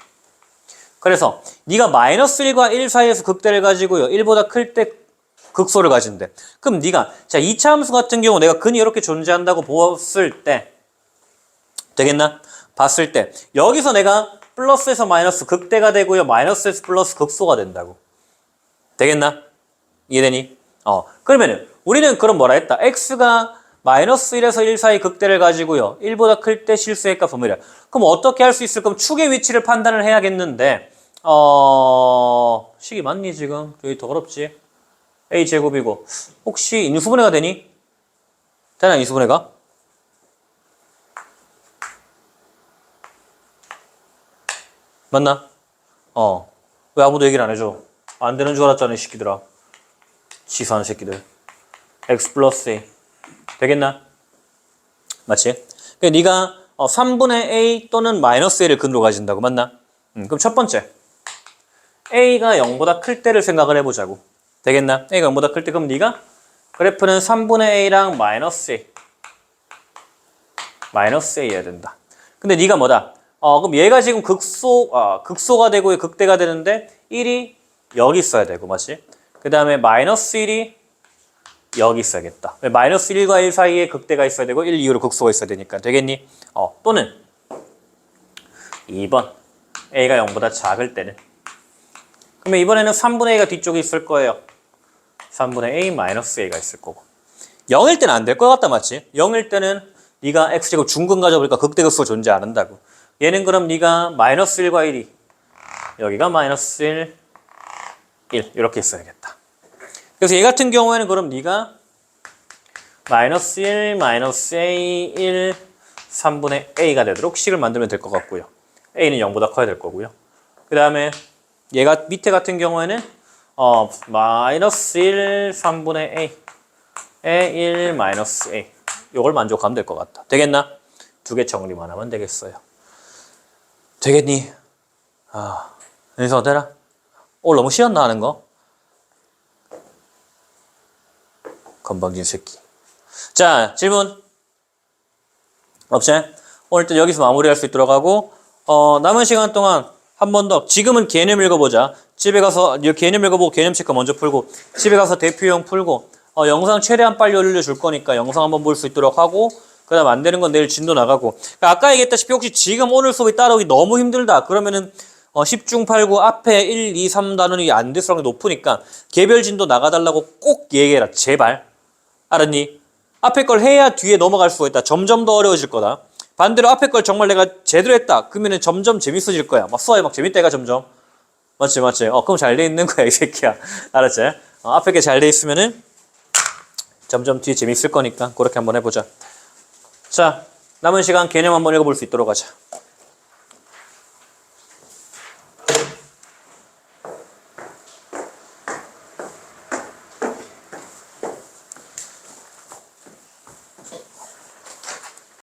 그래서 네가 마이너스 1과 1 사이에서 극대를 가지고요. 1보다 클 때 극소를 가진대. 그럼 네가 자 2차 함수 같은 경우 내가 근이 이렇게 존재한다고 보았을 때 되겠나? 봤을 때 여기서 내가 플러스에서 마이너스 극대가 되고요. 마이너스에서 플러스 극소가 된다고. 되겠나? 이해되니? 그러면은 우리는 그럼 뭐라 했다? x가 마이너스 1에서 1 사이 극대를 가지고요. 1보다 클 때 실수의 값 범위래. 그럼 어떻게 할 수 있을 거면 축의 위치를 판단을 해야겠는데 식이 맞니 지금? 여기 더 어렵지? a 제곱이고 혹시 인수분해가 되니? 되나 인수분해가? 맞나? 왜 아무도 얘기를 안 해줘? 안 되는 줄 알았잖아 이 새끼들아. 치사한 새끼들. x 플러스 a 되겠나? 맞지? 네가 3분의 a 또는 마이너스 a를 근으로 가진다고 맞나? 그럼 첫 번째 a가 0보다 클 때를 생각을 해보자고. 되겠나? a가 0보다 클 때 그럼 네가 그래프는 3분의 a랑 마이너스 a 해야 된다. 근데 네가 뭐다? 그럼 얘가 지금 극소가 되고 극대가 되는데 1이 여기 있어야 되고 맞지? 그 다음에 마이너스 1이 여기 있어야겠다. 마이너스 1과 1 사이에 극대가 있어야 되고 1 이후로 극소가 있어야 되니까 되겠니? 또는 2번 a가 0보다 작을 때는 그러면 이번에는 3분의 a가 뒤쪽에 있을 거예요. 3분의 a 마이너스 a가 있을 거고 0일 때는 안 될 것 같다 맞지? 0일 때는 네가 x제곱 중근 가져보니까 극대극소가 존재 안 한다고. 얘는 그럼 네가 마이너스 1과 1이 여기가 마이너스 1, 1 이렇게 있어야겠다. 그래서 얘 같은 경우에는 그럼 네가 마이너스 1, 마이너스 a, 1, 3분의 a가 되도록 식을 만들면 될 것 같고요. a는 0보다 커야 될 거고요. 그 다음에 얘가 밑에 같은 경우에는 마이너스 1, 3분의 a에 1, 마이너스 a 이걸 만족하면 될 것 같다. 되겠나? 두 개 정리만 하면 되겠어요. 되겠니? 그래서 되나? 오늘 너무 쉬었나 하는 거? 건방진 새끼. 자, 질문. 없지? 오늘 또 여기서 마무리할 수 있도록 하고 남은 시간 동안 한 번 더 지금은 개념 읽어보자. 집에 가서 개념 읽어보고 개념 체크 먼저 풀고 집에 가서 대표형 풀고 영상 최대한 빨리 올려줄 거니까 영상 한번 볼 수 있도록 하고 그 다음 안 되는 건 내일 진도 나가고 그러니까 아까 얘기했다시피 혹시 지금 오늘 수업이 따라오기 너무 힘들다 그러면은 10중 8구 앞에 1, 2, 3 단원이 안 될 수확률이 높으니까 개별 진도 나가달라고 꼭 얘기해라 제발. 알았니? 앞에 걸 해야 뒤에 넘어갈 수가 있다. 점점 더 어려워질 거다. 반대로 앞에 걸 정말 내가 제대로 했다. 그러면은 점점 재밌어질 거야. 막 수업이 막 재밌다 해가 점점. 맞지? 그럼 잘 돼 있는 거야 이 새끼야. 알았지? 앞에 게 잘 돼 있으면은 점점 뒤에 재밌을 거니까 그렇게 한번 해보자. 자, 남은 시간 개념 한번 읽어볼 수 있도록 하자.